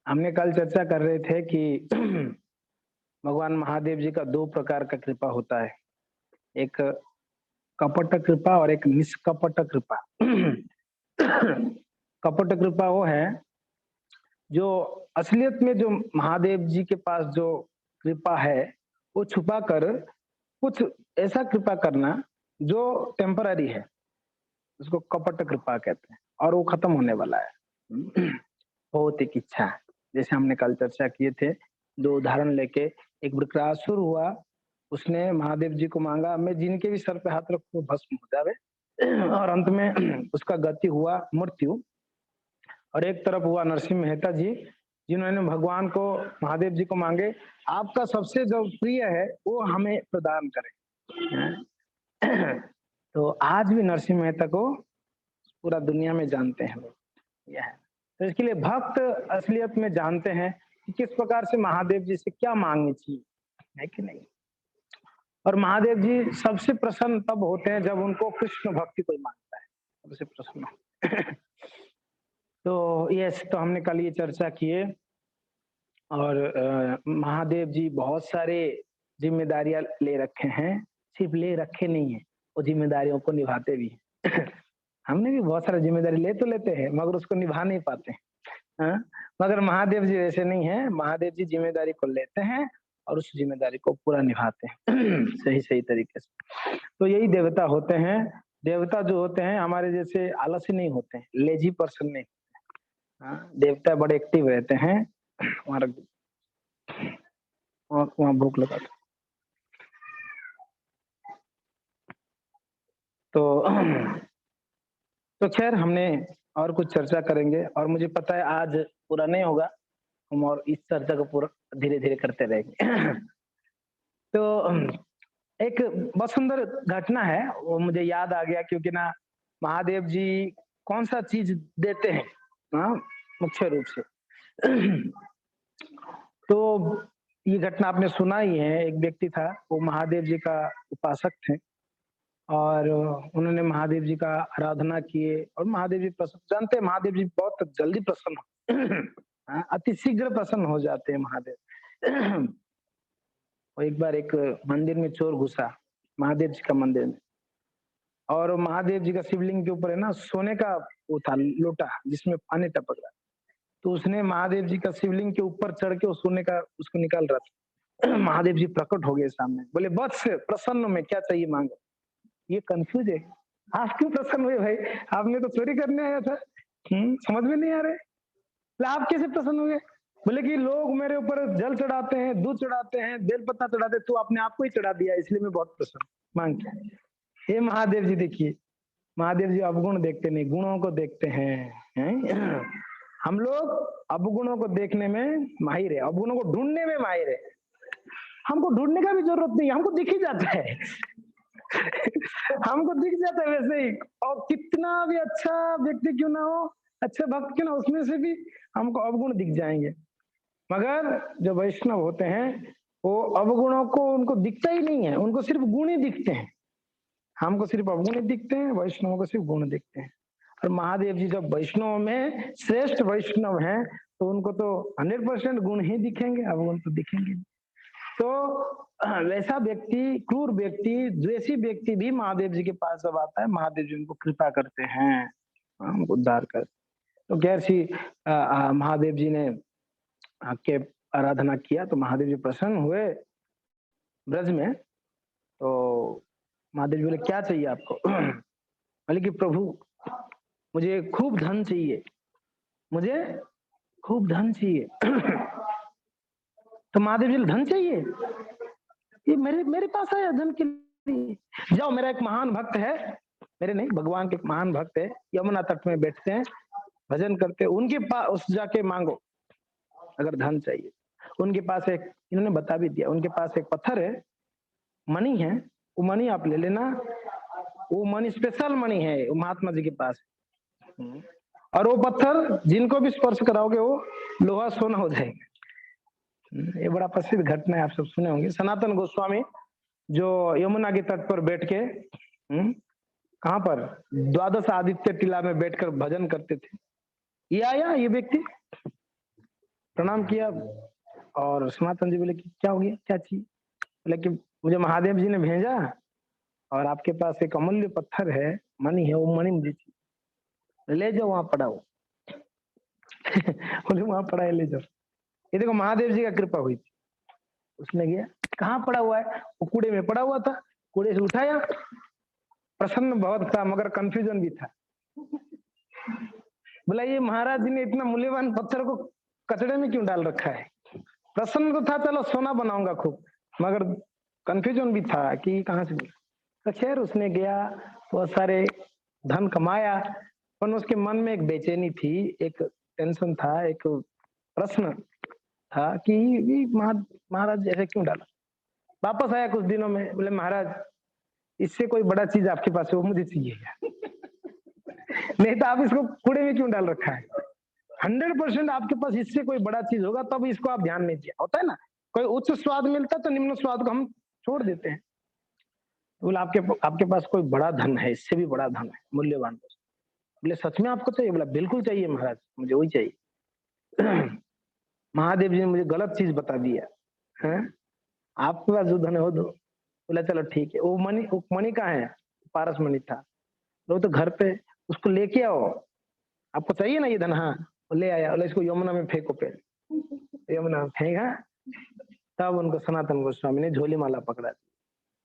हमने कल चर्चा कर रहे थे कि भगवान महादेव जी का 2 प्रकार का कृपा होता है। एक कपट कृपा और एक निष्कपट कृपा। कपट कृपा वो है जो असलियत में जो महादेव जी के पास जो कृपा है, वो छुपा कर कुछ ऐसा कृपा करना जो टेम्पररी है, उसको कपट कृपा कहते हैं और वो खत्म होने वाला है। बहुत एक इच्छा है, जैसे हमने कल चर्चा किए थे, 2 उदाहरण लेके एक वृत्रासुर हुआ, उसने महादेव जी को मांगा मैं जिनके भी सर पे हाथ रखूं भस्म हो जावे और अंत में उसका गति हुआ मृत्यु। और एक तरफ हुआ नरसिंह मेहता जी, जिन्होंने भगवान को महादेव जी को मांगे आपका सबसे जो प्रिय है वो हमें प्रदान करें। तो आज भी नरसिंह मेहता को पूरा दुनिया में जानते हैं लोग, यह है। तो इसके लिए भक्त असलियत में जानते हैं कि किस प्रकार से महादेव जी से क्या मांगनी चाहिए, है कि नहीं। और महादेव जी सबसे प्रसन्न तब होते हैं जब उनको कृष्ण भक्ति कोई मांगता है, सबसे प्रसन्न। तो ये तो हमने कल ये चर्चा किए और महादेव जी बहुत सारे जिम्मेदारियां ले रखे हैं, सिर्फ ले रखे नहीं है, वो जिम्मेदारियों को निभाते भी हैं। हमने भी बहुत सारी जिम्मेदारी ले तो लेते हैं मगर उसको निभा नहीं पाते हैं। हाँ? मगर महादेव जी ऐसे नहीं है, महादेव जी जिम्मेदारी को लेते हैं और उस जिम्मेदारी को पूरा निभाते हैं सही सही तरीके से। तो यही देवता होते हैं। देवता जो होते हैं हमारे जैसे आलसी नहीं होते हैं, लेजी पर्सन नहीं। हाँ? देवता बड़े एक्टिव रहते हैं। वहां रख दो, वहां भूख लगा दो। तो खैर हमने और कुछ चर्चा करेंगे और मुझे पता है आज पूरा नहीं होगा, हम और इस चर्चा को पूरा धीरे धीरे करते रहेंगे। तो एक बहुत सुंदर घटना है, वो मुझे याद आ गया क्योंकि ना महादेव जी कौन सा चीज देते हैं, हाँ, मुख्य रूप से। तो ये घटना आपने सुना ही है, एक व्यक्ति था, वो महादेव जी का उपासक थे और उन्होंने महादेव जी का आराधना किए और महादेव जी प्रसन्न, जानते हैं महादेव जी बहुत जल्दी प्रसन्न हाँ, अति शीघ्र प्रसन्न हो जाते हैं महादेव। और एक बार एक मंदिर में चोर घुसा, महादेव जी का मंदिर में, और महादेव जी का शिवलिंग के ऊपर है ना सोने का वो था लोटा जिसमें पानी टपक रहा, तो उसने महादेव जी का शिवलिंग के ऊपर चढ़ के उस सोने का उसको निकाल रहा था। महादेव जी प्रकट हो गए सामने, बोले वत्स प्रसन्न में क्या चाहिए मांगो। ये कंफ्यूज है, आप क्यों प्रसन्न हुए भाई, आपने तो चोरी करने आया था। समझ में नहीं आ रहे, तो आप कैसे प्रसन्न हुए। बोले कि लोग मेरे ऊपर जल चढ़ाते हैं, दूध चढ़ाते हैं, बेलपत्ता चढ़ाते, तू अपने आप को ही चढ़ा दिया इसलिए मैं बहुत प्रसन्न, मांग क्या। हे महादेव जी देखिए, महादेव जी अवगुण देखते नहीं, गुणों को देखते हैं? हम लोग अवगुणों को देखने में माहिर है, अवगुणों को ढूंढने में माहिर है। हमको ढूंढने का भी जरूरत नहीं, हमको दिख ही जाता है। हमको दिख जाता है वैसे ही, और कितना भी अच्छा व्यक्ति क्यों ना हो, अच्छे भक्त क्यों ना, उसमें से भी हमको अवगुण दिख जाएंगे। मगर जो वैष्णव होते हैं वो अवगुणों को उनको दिखता ही नहीं है, उनको सिर्फ गुण ही दिखते हैं। हमको सिर्फ अवगुण ही दिखते हैं, वैष्णव को सिर्फ गुण दिखते हैं। और महादेव जी जब वैष्णव में श्रेष्ठ वैष्णव हैं तो उनको तो 100% गुण ही दिखेंगे, अवगुण तो दिखेंगे। तो वैसा व्यक्ति, क्रूर व्यक्ति, द्वेषी व्यक्ति भी महादेव जी के पास जब आता है, महादेव जी उनको कृपा करते हैं, हमको उद्धार कर। तो कैसी महादेव जी ने के आराधना किया तो महादेव जी प्रसन्न हुए ब्रज में। तो महादेव जी बोले क्या चाहिए आपको। बोले कि प्रभु मुझे खूब धन चाहिए, मुझे खूब धन चाहिए। तो महादेव जी धन चाहिए, ये मेरे मेरे पास आया धन के लिए, जाओ मेरा एक महान भक्त है, मेरे नहीं भगवान के एक महान भक्त है, यमुना तट में बैठते हैं, भजन करते हैं, उनके पास जाके मांगो अगर धन चाहिए। उनके पास एक, इन्होंने बता भी दिया, उनके पास एक पत्थर है, मणि है, वो मणि आप ले लेना, वो मणि स्पेशल मणि है, वो महात्मा जी के पास। और वो पत्थर जिनको भी स्पर्श कराओगे वो लोहा सोना हो जाएगा। ये बड़ा प्रसिद्ध घटना है, आप सब सुने होंगे। सनातन गोस्वामी जो यमुना के तट पर बैठ के कहां पर द्वादश आदित्य टीला में बैठकर भजन करते थे, ये आया ये व्यक्ति, प्रणाम किया और सनातन जी बोले कि क्या हो गया, क्या चाहिए? बोले कि मुझे महादेव जी ने भेजा और आपके पास एक अमूल्य पत्थर है, मणि है, वो मणि मुझे चाहिए, ले जाओ वहां पड़ा हो। बोले वहां पड़ा है, ले जाओ। ये देखो महादेव जी का कृपा हुई थी। उसने गया, कहाँ पड़ा हुआ है? वो कूड़े में पड़ा हुआ था, कूड़े से उठाया, प्रसन्न बहुत था मगर कंफ्यूजन भी था। बोला ये महाराज जी ने इतना मूल्यवान पत्थर को कचड़े में क्यों डाल रखा है? प्रसन्न तो था, चलो सोना बनाऊंगा खूब, मगर कंफ्यूजन भी था कि कहाँ से। तो खैर उसने गया, बहुत सारे धन कमाया, पर उसके मन में एक बेचैनी थी, एक टेंशन था, एक प्रश्न था कि महाराज ऐसे क्यों डाला। वापस आया कुछ दिनों में, बोले महाराज इससे कोई बड़ा चीज आपके पास है, वो मुझे चाहिए। नहीं तो आप इसको कूड़े में क्यों डाल रखा है? 100% आपके पास इससे कोई बड़ा चीज होगा तब इसको आप ध्यान नहीं दिया। होता है ना, कोई उच्च स्वाद मिलता तो निम्न स्वाद को हम छोड़ देते हैं। बोले आपके पास कोई बड़ा धन है, इससे भी बड़ा धन है, मूल्यवान। बोले सच में आपको चाहिए? बोला बिल्कुल चाहिए महाराज, मुझे वही चाहिए। महादेव जी ने मुझे गलत चीज बता दिया है, आपके पास जो धन है वो दो। बोला चलो ठीक है। वो मणि कहाँ है? पारस मणि था, वो तो घर पे, उसको लेके आओ, आपको चाहिए ना ये धन? हाँ। वो ले आया, बोले इसको यमुना में फेंको पे। यमुना में फेंका, तब उनको सनातन गोस्वामी ने झोली माला पकड़ा दी।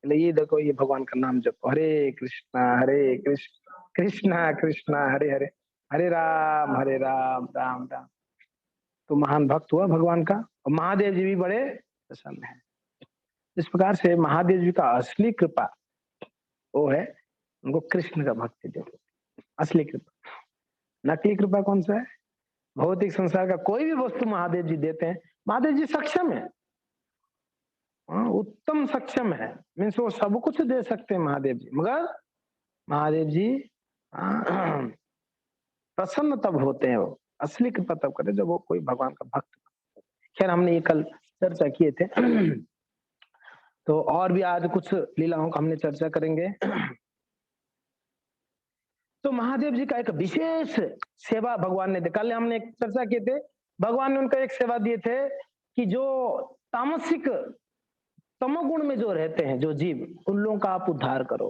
बोले ये देखो, ये भगवान का नाम जपो, हरे कृष्णा कृष्णा कृष्णा हरे हरे, हरे राम राम राम। तो महान भक्त हुआ भगवान का, और महादेव जी भी बड़े प्रसन्न है। इस प्रकार से महादेव जी का असली कृपा वो है, उनको कृष्ण का भक्ति दे, असली कृपा। नकली कृपा कौन सा है? भौतिक संसार का कोई भी वस्तु महादेव जी देते हैं, महादेव जी सक्षम है, उत्तम सक्षम है, मीन्स वो सब कुछ दे सकते हैं महादेव जी, मगर महादेव जी प्रसन्न तब होते हैं, वो असली कृपा तब करते जब वो कोई भगवान का भक्त। खैर हमने ये कल चर्चा किए थे। तो और भी आज कुछ लीलाओं का हमने चर्चा करेंगे। तो महादेव जी का एक विशेष सेवा भगवान ने, कल हमने एक चर्चा किए थे, भगवान ने उनका एक सेवा दिए थे कि जो तामसिक तमोगुण में जो रहते हैं जो जीव, उन लोगों का आप उद्धार करो,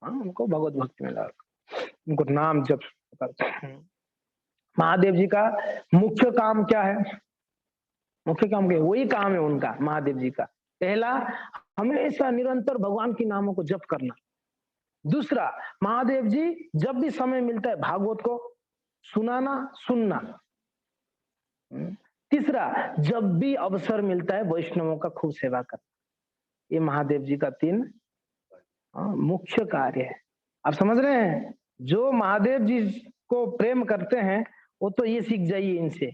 उनको भगवत भक्ति में डालो, उनको नाम जप करते हैं। महादेव जी का मुख्य काम क्या है? मुख्य काम क्या है? वही काम है उनका, महादेव जी का। पहला, हमेशा निरंतर भगवान के नामों को जप करना। दूसरा, महादेव जी जब भी समय मिलता है भागवत को सुनाना, सुनना। तीसरा, जब भी अवसर मिलता है वैष्णवों का खूब सेवा करना। ये महादेव जी का 3 मुख्य कार्य है। आप समझ रहे हैं? जो महादेव जी को प्रेम करते हैं वो तो ये सीख जाइए इनसे,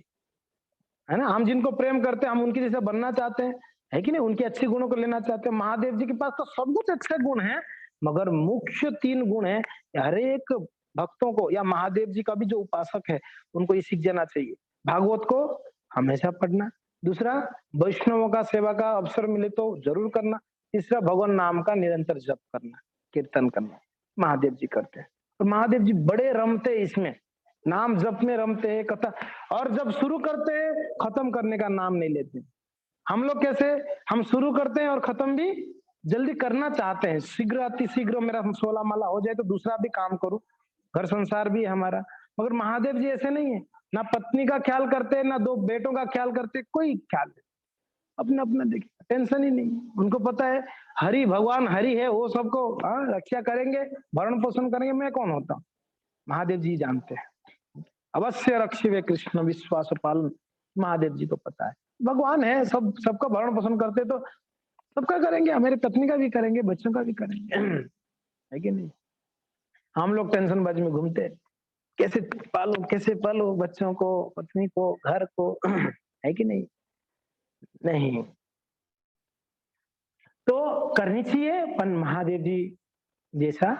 है ना। हम जिनको प्रेम करते हैं, हम उनके जैसा बनना चाहते हैं, है कि नहीं? उनके अच्छे गुणों को लेना चाहते हैं। महादेव जी के पास तो सब कुछ अच्छे गुण है, मगर मुख्य 3 गुण है। हर एक भक्तों को या महादेव जी का भी जो उपासक है उनको ये सीख जाना चाहिए। भागवत को हमेशा पढ़ना। दूसरा, वैष्णवों का सेवा का अवसर मिले तो जरूर करना। तीसरा, भगवान नाम का निरंतर जप करना, कीर्तन करना। महादेव जी करते हैं, तो महादेव जी बड़े रमते इसमें, नाम जप में रमते हैं, कथा। और जब शुरू करते हैं, खत्म करने का नाम नहीं लेते। हम लोग कैसे, हम शुरू करते हैं और खत्म भी जल्दी करना चाहते हैं, शीघ्र अति शीघ्र मेरा 16 माला हो जाए तो दूसरा भी काम करूं, घर संसार भी है हमारा। मगर महादेव जी ऐसे नहीं है, ना पत्नी का ख्याल करते, ना 2 बेटों का ख्याल करते, कोई ख्याल नहीं, अपना अपना देखिए, टेंशन ही नहीं। उनको पता है हरि, भगवान हरि है, वो सबको रक्षा करेंगे, भरण पोषण करेंगे, मैं कौन होता हूँ? महादेव जी जानते हैं। अवश्य रक्षिवे कृष्ण विश्वास पालन, महादेव जी को पता है भगवान है, सबका भरण पोषण करते तो सबका करेंगे, मेरी पत्नी का भी करेंगे, बच्चों का भी करेंगे। है कि नहीं? हम लोग टेंशन बाजी में घूमते, कैसे पालो बच्चों को, पत्नी को, घर को। है कि नहीं? नहीं, तो करनी चाहिए, पर महादेव जी जैसा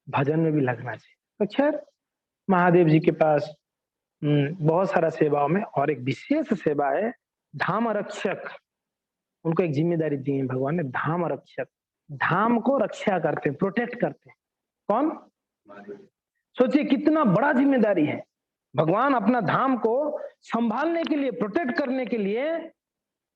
भजन में भी लगना चाहिए। तो खैर महादेव जी के पास बहुत सारा सेवाओं में और एक विशेष सेवा है धाम रक्षक। उनको एक जिम्मेदारी दी है भगवान ने, धाम रक्षक। धाम को रक्षा करते हैं, प्रोटेक्ट करते हैं। कौन? सोचिए कितना बड़ा जिम्मेदारी है। भगवान अपना धाम को संभालने के लिए, प्रोटेक्ट करने के लिए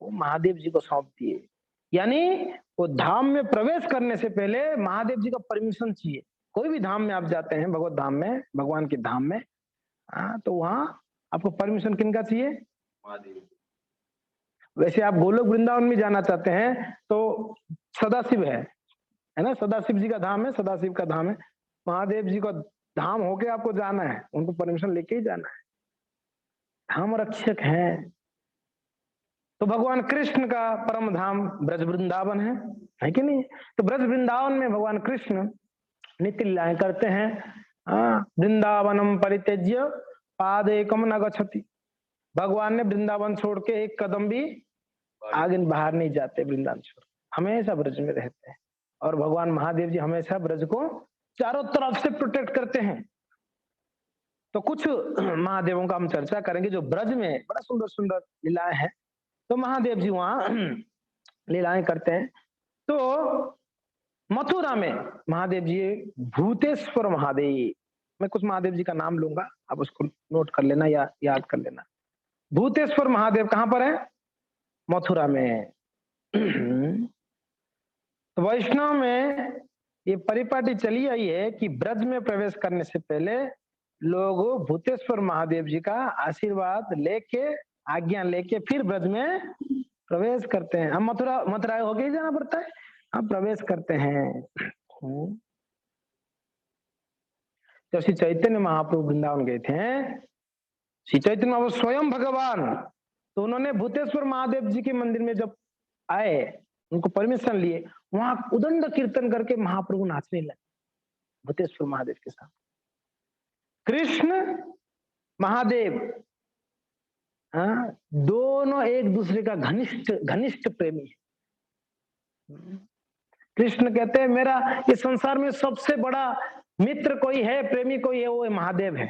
वो महादेव जी को सौंप दिए। यानी वो धाम में प्रवेश करने से पहले महादेव जी का परमिशन चाहिए। कोई भी धाम में आप जाते हैं, भगवत धाम में, भगवान के धाम में, तो वहां आपको परमिशन किनका चाहिए? महादेव। वैसे आप गोलोक वृंदावन में जाना चाहते हैं तो सदाशिव है ना, सदाशिव जी का धाम है, सदाशिव का धाम है। महादेव जी का धाम होके आपको जाना है, उनको परमिशन लेके ही जाना है। धाम रक्षक हैं। तो भगवान कृष्ण का परम धाम ब्रज वृंदावन है कि नहीं? तो ब्रज वृंदावन में भगवान कृष्ण नित्य लीलाएं करते हैं। वृंदावनम परित्यज्य पादेकम न गच्छति। भगवान ने वृंदावन छोड़ के एक कदम भी आगे बाहर नहीं जाते, वृंदावन छोड़, हमेशा ब्रज में रहते हैं। और भगवान महादेव जी हमेशा ब्रज को चारों तरफ से प्रोटेक्ट करते हैं। तो कुछ महादेवों का हम चर्चा करेंगे जो ब्रज में बड़ा सुंदर सुंदर लीलाएं हैं। तो महादेव जी वहां लीलाएं करते हैं। तो मथुरा में महादेव जी भूतेश्वर महादेव, मैं कुछ महादेव जी का नाम लूंगा, आप उसको नोट कर लेना या याद कर लेना। भूतेश्वर महादेव कहां पर है? मथुरा में। तो वैष्णव में ये परिपाटी चली आई है कि ब्रज में प्रवेश करने से पहले लोग भूतेश्वर महादेव जी का आशीर्वाद लेके, आज्ञा लेके फिर ब्रज में प्रवेश करते हैं। हम मथुरा होके ही जाना पड़ता है, हम प्रवेश करते हैं। जब श्री चैतन्य महाप्रभु वृंदावन गए थे, श्री चैतन्य महाप्रभु स्वयं भगवान, तो उन्होंने भूतेश्वर महादेव जी के मंदिर में जब आए, उनको परमिशन लिए, वहां उदंड कीर्तन करके महाप्रभु नाचने लगे भूतेश्वर महादेव के साथ। कृष्ण महादेव दोनों एक दूसरे का घनिष्ठ प्रेमी है। कृष्ण कहते हैं मेरा इस संसार में सबसे बड़ा मित्र कोई है, प्रेमी कोई है, वो महादेव है।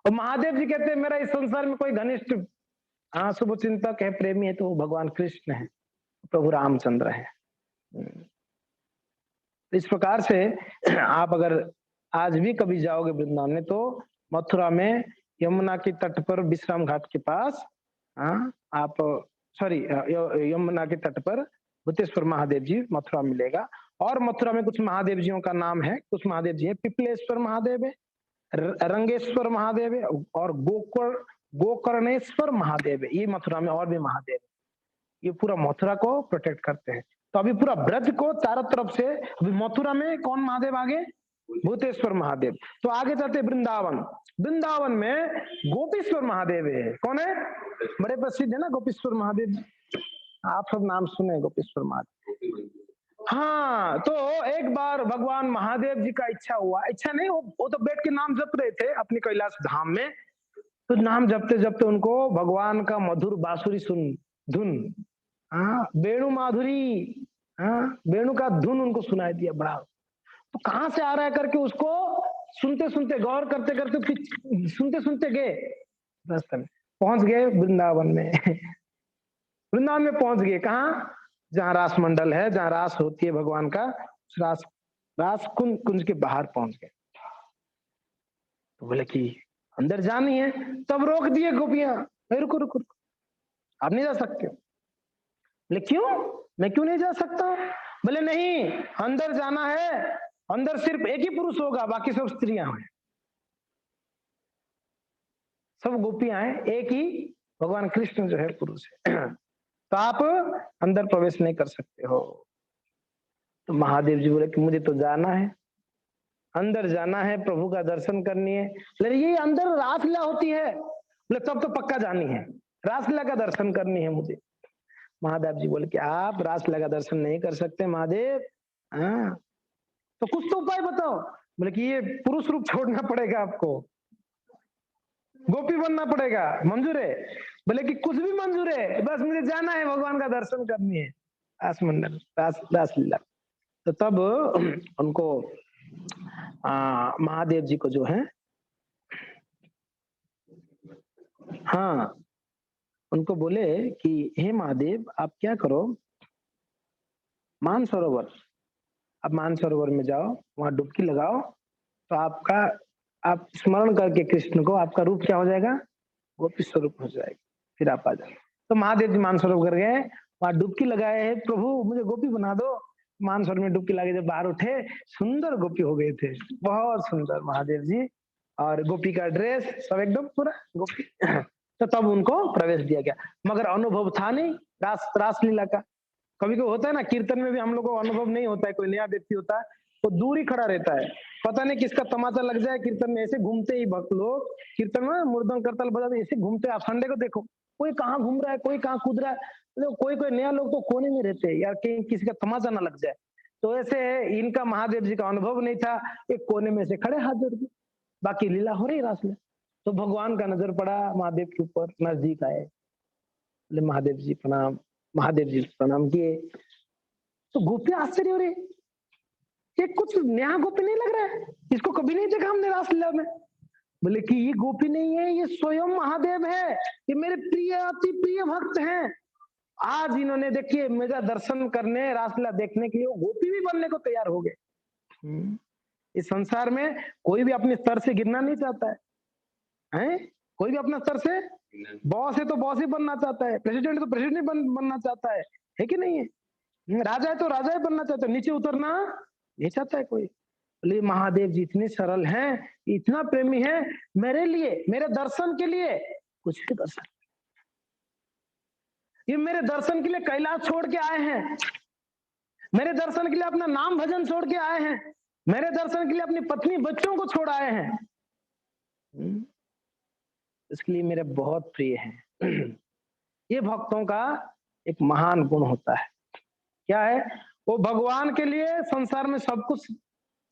और महादेव जी कहते हैं मेरा इस संसार में कोई घनिष्ठ शुभ चिंतक है, प्रेमी है, तो वो भगवान कृष्ण है, प्रभु रामचंद्र है। इस प्रकार से आप अगर आज भी कभी जाओगे वृंदावन में, तो मथुरा में यमुना के तट पर विश्राम घाट के पास आप यमुना के तट पर भूतेश्वर महादेव जी मथुरा मिलेगा। और मथुरा में कुछ महादेव जियों का नाम है, कुछ महादेव जी है, पिपलेश्वर महादेव है, रंगेश्वर महादेव है, और गोकर्णेश्वर महादेव है। ये मथुरा में और भी महादेव है, ये पूरा मथुरा को प्रोटेक्ट करते हैं। तो अभी पूरा ब्रज को चारों तरफ से, अभी मथुरा में कौन महादेव आगे? भूतेश्वर महादेव। तो आगे चलते वृंदावन। वृंदावन में गोपीश्वर महादेव है। कौन है? बड़े प्रसिद्ध है ना गोपीश्वर महादेव, आप सब नाम सुने गोपीश्वर महादेव। हाँ, तो एक बार भगवान महादेव जी का इच्छा हुआ, इच्छा नहीं, वो तो बैठ के नाम जप रहे थे अपनी कैलाश धाम में। तो नाम जपते जपते उनको भगवान का मधुर बांसुरी धुन, वेणु माधुरी, वेणु का धुन उनको सुनाई दिया बड़ा। तो कहां से आ रहा है करके उसको सुनते सुनते, गौर करते करते, सुनते सुनते गए, रास्ते में पहुंच गए वृंदावन में। वृंदावन में पहुंच गए, कहाँ? जहाँ रास मंडल है, जहाँ रास होती है भगवान का, रास कुंज के बाहर पहुंच गए। तो बोले कि अंदर जानी है, तब रोक दिए गोपियां, रुको रुको रुको, आप नहीं जा सकते। बोले क्यों? मैं क्यों नहीं जा सकता? बोले नहीं, अंदर जाना है, अंदर सिर्फ एक ही पुरुष होगा, बाकी सब स्त्रियां हैं, सब गोपियां हैं, एक ही भगवान कृष्ण जो है पुरुष है। तो आप अंदर प्रवेश नहीं कर सकते हो। तो महादेव जी बोले कि मुझे तो जाना है, अंदर जाना है, प्रभु का दर्शन करनी है। लेकिन ये अंदर रासलीला होती है। बोले तब तो पक्का जानी है, रासलीला का दर्शन करनी है मुझे। महादेव जी बोले कि आप रासलीला का दर्शन नहीं कर सकते महादेव, तो कुछ तो उपाय बताओ। बोले कि ये पुरुष रूप छोड़ना पड़ेगा आपको, गोपी बनना पड़ेगा, मंजूर है? बोले कि कुछ भी मंजूर है, बस मुझे जाना है, भगवान का दर्शन करनी है, रास मंडल, रासलीला। तो तब उनको महादेव जी को जो है, उनको बोले कि हे महादेव, आप क्या करो, मानसरोवर, आप मानसरोवर में जाओ, वहां डुबकी लगाओ, तो आपका आप स्मरण करके कृष्ण को, आपका रूप क्या हो जाएगा, गोपी स्वरूप हो जाएगा, फिर आप आ जाएंगे। तो महादेव जी मानसरोवर गए, वहां डुबकी लगाए है, प्रभु मुझे गोपी बना दो। मानसरोवर में डुबकी लगे, जब बाहर उठे सुंदर गोपी हो गए थे, बहुत सुंदर महादेव जी, और गोपी का ड्रेस सब एकदम पूरा गोपी। तो तब उनको प्रवेश दिया गया, मगर अनुभव था नहीं रासलीला का। कभी कभी होता है ना, कीर्तन में भी हम लोग को अनुभव नहीं होता है, कोई नया व्यक्ति होता है वो दूर ही खड़ा रहता है, पता नहीं किसका तमाचा लग जाए, कीर्तन में ऐसे घूमते ही भक्त लोग, कीर्तन में मुर्दंग करताल बजाते ऐसे घूमते। आप संडे को देखो, कोई कहाँ घूम रहा है, कोई कहाँ कूद रहा है, मतलब कोई कोई नया लोग तो कोने में रहते हैं यार, कहीं किसी का तमाचा ना लग जाए। तो ऐसे इनका महादेव जी का अनुभव नहीं था, एक कोने में से खड़े हाथ जोड़ के, बाकी लीला हो रही रास में। तो भगवान का नजर पड़ा महादेव के ऊपर, नजदीक आए, बोले महादेव जी प्रणाम। महादेव जी प्रणाम किए, तो गोपी आश्चर्य हो रही, ये कुछ नया गोपी नहीं लग रहा है, इसको कभी नहीं देखा हमने रासलीला में। बोले कि ये गोपी नहीं है, ये स्वयं महादेव है, ये मेरे प्रिय अति प्रिय भक्त हैं। आज इन्होंने देखिए मेरा दर्शन करने, रासलीला देखने के लिए वो गोपी भी बनने को तैयार हो गए। इस संसार में कोई भी अपने स्तर से गिरना नहीं चाहता है? कोई भी अपना स्तर से, बॉस है तो बॉस ही बनना चाहता है, प्रेसिडेंट तो प्रेसिडेंट बनना चाहता है कि नहीं है? राजा है तो राजा ही बनना चाहता है, नीचे उतरना नहीं चाहता है कोई। बोले महादेव जी इतने सरल हैं, इतना प्रेमी है, मेरे लिए, मेरे दर्शन के लिए कुछ भी कर सकते, ये मेरे दर्शन के लिए कैलाश छोड़ के आए हैं, मेरे दर्शन के लिए अपना नाम भजन छोड़ के आए हैं, मेरे दर्शन के लिए अपनी पत्नी बच्चों को छोड़ आए हैं, इसके लिए मेरे बहुत प्रिय हैं। ये भक्तों का एक महान गुण होता है, क्या है, वो भगवान के लिए संसार में सब कुछ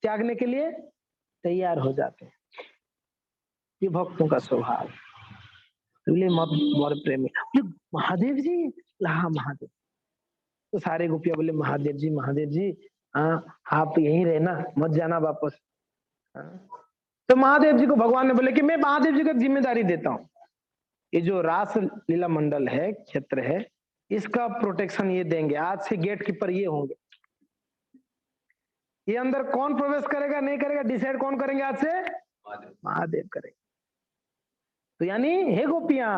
त्यागने के लिए तैयार हो जाते हैं, ये भक्तों का स्वभाव। मोर प्रेमी महादेव जी, हाँ महादेव। तो सारे गोपियां बोले महादेव जी, महादेव जी, हाँ आप यहीं रहना, मत जाना वापस। तो महादेव जी को भगवान ने बोले कि मैं महादेव जी को जिम्मेदारी देता हूँ, ये जो रास लीला मंडल है, क्षेत्र है, इसका प्रोटेक्शन ये देंगे, आज से गेट कीपर ये होंगे, ये अंदर कौन प्रवेश करेगा नहीं करेगा डिसाइड कौन करेंगे, आज से महादेव करेंगे। तो यानी हे गोपियां,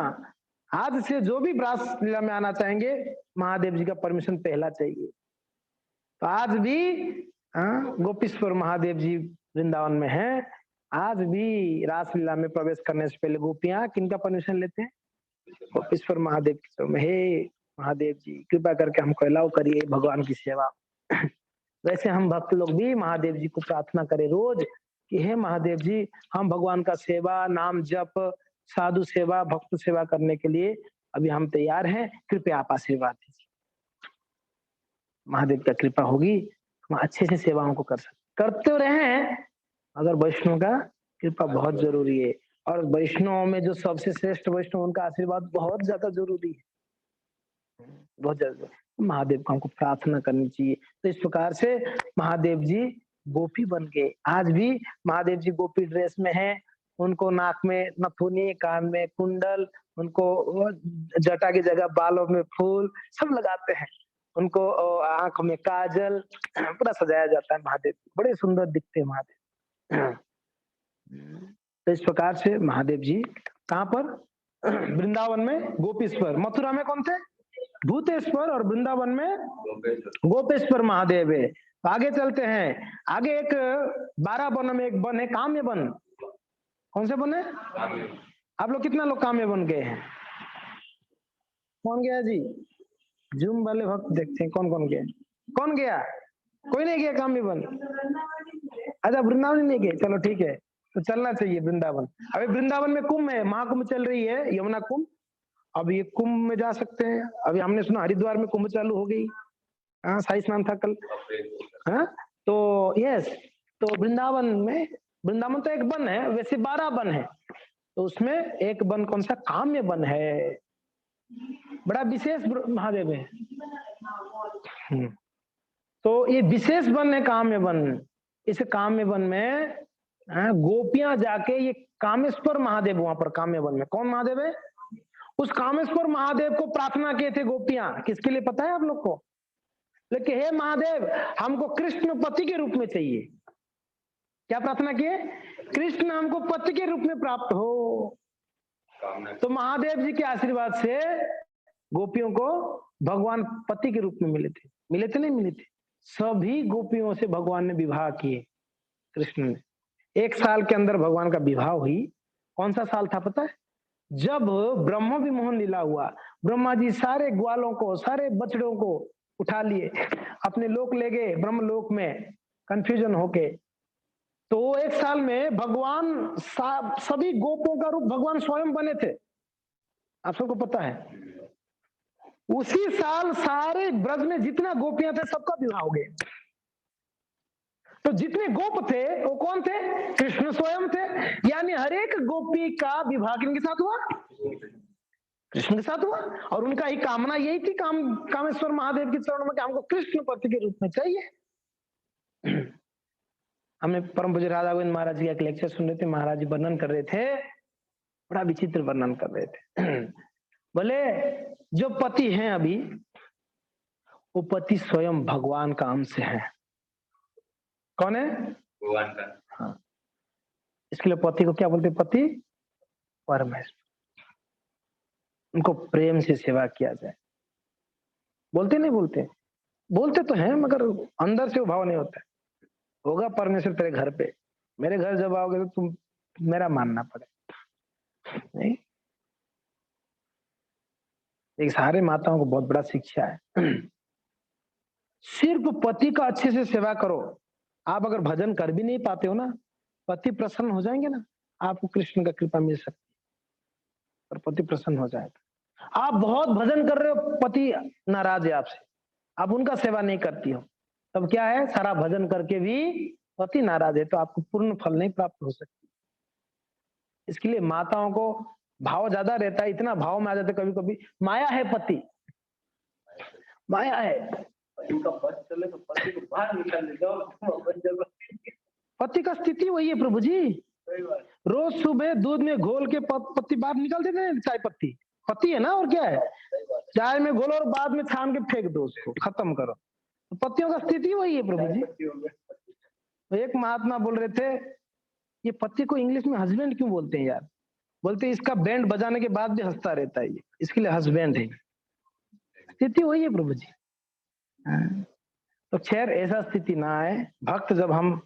आज से जो भी रास लीला में आना चाहेंगे, महादेव जी का परमिशन पहला चाहिए। तो आज भी गोपीश्वर महादेव जी वृंदावन में हैं, आज भी रासलीला में प्रवेश करने से पहले गोपियां किनका परमिशन लेते हैं, गोपीश्वर महादेव की। हे महादेव जी कृपा करके हमको अलाउ करिए भगवान की सेवा। वैसे हम भक्त लोग भी महादेव जी को प्रार्थना करें रोज कि हे महादेव जी, हम भगवान का सेवा, नाम जप, साधु सेवा, भक्त सेवा करने के लिए अभी हम तैयार हैं, कृपया आप आशीर्वाद दीजिए। महादेव का कृपा होगी, हम अच्छे से सेवाओं को कर सकते, करते रहे, अगर वैष्णव का कृपा बहुत जरूरी है, और वैष्णव में जो सबसे श्रेष्ठ वैष्णव, उनका आशीर्वाद बहुत ज्यादा जरूरी है, बहुत ज्यादा। महादेव को हमको प्रार्थना करनी चाहिए। तो इस प्रकार से महादेव जी गोपी बन गए, आज भी महादेव जी गोपी ड्रेस में हैं, उनको नाक में नथुनी, कान में कुंडल, उनको जटा की जगह बालों में फूल सब लगाते हैं, उनको आंख में काजल, पूरा सजाया जाता है महादेव, बड़े सुंदर दिखते हैं महादेव। तो इस प्रकार से महादेव जी कहाँ पर, वृंदावन में गोपीश्वर, मथुरा में कौन थे, भूतेश्वर, और वृंदावन में गोपेश्वर महादेव है। तो आगे चलते हैं, आगे एक 12 वन में एक वन है काम्य वन। कौन से वन है, आप लोग कितना लोग काम्य वन गए हैं, कौन गया जी, जूम वाले भक्त देखते हैं कौन कौन गया, कौन गया, कोई नहीं गया काम्य वन, अच्छा वृंदावन नहीं गए, चलो ठीक है, तो चलना चाहिए वृंदावन। अभी वृंदावन में कुंभ है, महाकुंभ चल रही है, यमुना कुंभ, अब ये कुंभ में जा सकते हैं। अभी हमने सुना हरिद्वार में कुंभ चालू हो गई, हाँ शाही स्नान था कल, हाँ तो यस, तो वृंदावन में, वृंदावन तो एक वन है, वैसे 12 वन है, तो उसमें एक वन कौन सा, काम्य वन है, बड़ा विशेष महादेव है। तो ये विशेष वन है काम्य वन, इस काम्य वन में गोपियां जाके, ये कामेश्वर महादेव वहां पर काम्य वन में, कौन महादेव है, उस कामेश्वर महादेव को प्रार्थना किए थे गोपियां, किसके लिए पता है आप लोग को, लेकिन हे महादेव हमको कृष्ण पति के रूप में चाहिए। क्या प्रार्थना किए, कृष्ण हमको पति के रूप में प्राप्त हो। तो महादेव जी के आशीर्वाद से गोपियों को भगवान पति के रूप में मिले थे। नहीं मिले थे? सभी गोपियों से भगवान ने विवाह किए। कृष्ण ने 1 साल के अंदर भगवान का विवाह हुई। कौन सा साल था पता है? जब ब्रह्म विमोहन लीला हुआ, ब्रह्मा जी सारे ग्वालों को, सारे बछड़ों को उठा लिए, अपने लोक ले गए, ब्रह्म लोक में कंफ्यूजन होके। तो 1 साल में भगवान सभी गोपों का रूप भगवान स्वयं बने थे। आप सबको पता है? उसी साल सारे ब्रज में जितना गोपियां थे सबका विवाह हो गया। तो जितने गोप थे वो कौन थे? कृष्ण स्वयं थे। यानी हर एक गोपी का विवाह किनके साथ हुआ? कृष्ण के साथ हुआ। और उनका ही कामना यही थी, कामेश्वर महादेव के चरणों में कि हमको कृष्ण पति के रूप में चाहिए। हमने परम पूज्य राधा गोविंद महाराज जी का एक लेक्चर सुन रहे थे। महाराज जी वर्णन कर रहे थे, बड़ा विचित्र वर्णन कर रहे थे। बोले जो पति हैं अभी, वो पति स्वयं भगवान का अंश है। कौन है? भगवान का। हाँ, इसके लिए पति को क्या बोलते? पति परमेश्वर। उनको प्रेम से सेवा किया जाए। बोलते नहीं बोलते? बोलते तो हैं मगर अंदर से वो भाव नहीं होता है। होगा परमेश्वर तेरे घर पे, मेरे घर जब आओगे तो तुम मेरा मानना पड़े। नहीं, एक सारे माताओं को बहुत बड़ा शिक्षा है। सिर्फ पति का अच्छे से सेवा करो। आप अगर भजन कर भी नहीं पाते हो ना, पति प्रसन्न हो जाएंगे ना, आपको कृष्ण का कृपा मिल सकती है और पति प्रसन्न हो जाएगा। आप बहुत भजन कर रहे हो, पति नाराज है आपसे, आप उनका सेवा नहीं करती हो, तब क्या है? सारा भजन करके भी पति नाराज है, तो आपको पूर्ण फल नहीं प्राप्त हो सकती। इसके लिए माताओं को भाव ज्यादा रहता है। इतना भाव में आ जाते कभी कभी, माया है पति, माया है। पति का पद चले तो पति को बाहर निकाल दो। पति का स्थिति वही है प्रभु जी। रोज सुबह दूध में घोल के पत्ती बाहर निकाल देते हैं, चाय पत्ती। पति है ना, और क्या है? चाय में घोलो और बाद में छान के फेंक दो, उसको खत्म करो। तो पतियों का स्थिति वही है प्रभु जी। तो एक महात्मा बोल रहे थे, ये पति को इंग्लिश में हस्बैंड क्यों बोलते हैं यार? बोलते इसका बैंड बजाने के बाद भी हंसता रहता है, ये इसके लिए हस्बैंड है। स्थिति वही है प्रभु जी। तो खैर ऐसा स्थिति ना आए। भक्त जब हम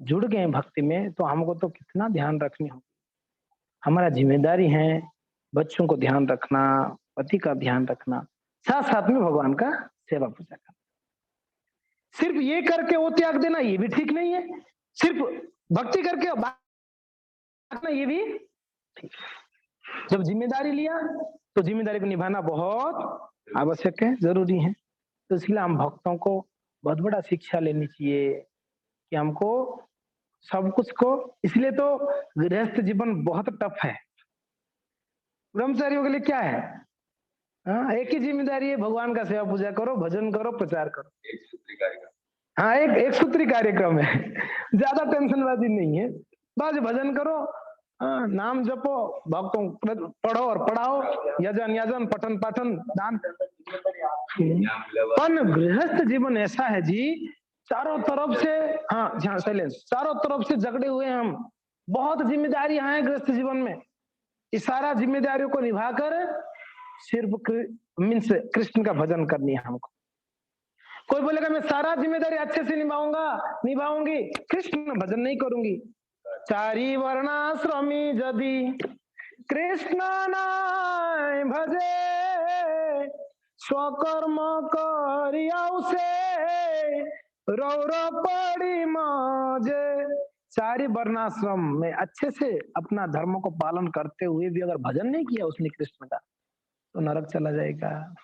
जुड़ गए भक्ति में, तो हमको तो कितना ध्यान रखनी होगी। हमारा जिम्मेदारी है बच्चों को ध्यान रखना, पति का ध्यान रखना, साथ साथ में भगवान का सेवा पूजा करना। सिर्फ ये करके वो त्याग देना ये भी ठीक नहीं है। सिर्फ भक्ति करके बाकी ये भी ठीक। जब जिम्मेदारी लिया तो जिम्मेदारी को निभाना बहुत आवश्यक है, जरूरी है। तो इसलिए हम भक्तों को बहुत बड़ा शिक्षा लेनी चाहिए कि हमको सब कुछ को, इसलिए तो गृहस्थ जीवन बहुत टफ है। ब्रह्मचारियों के लिए क्या है? हाँ, एक ही जिम्मेदारी है, भगवान का सेवा पूजा करो, भजन करो, प्रचार करो। एक सूत्री कार्यक्रम। हाँ, एक सूत्री कार्यक्रम है। ज्यादा टेंशनबाजी नहीं है, बस भजन करो, नाम जपो, भक्तों पढ़ो और पढ़ाओ, यजन यजन, पठन पाठन, दान। पर गृहस्थ जीवन ऐसा है जी, चारों तरफ से, हाँ साइलेंस, चारों तरफ से जकड़े हुए हम। बहुत जिम्मेदारियां हैं गृहस्थ जीवन में। इस सारा जिम्मेदारियों को निभाकर सिर्फ मीन्स कृष्ण का भजन करनी है हमको। कोई बोलेगा मैं सारा जिम्मेदारी अच्छे से निभाऊंगी, कृष्ण भजन नहीं करूंगी। चारी वर्णाश्रमी यदि कृष्ण नाय भजे, स्वकर्म करियाउ से रौर पड़ी मजे। चारी वर्णाश्रम में अच्छे से अपना धर्म को पालन करते हुए भी अगर भजन नहीं किया उसने कृष्ण का, तो नरक चला जाएगा।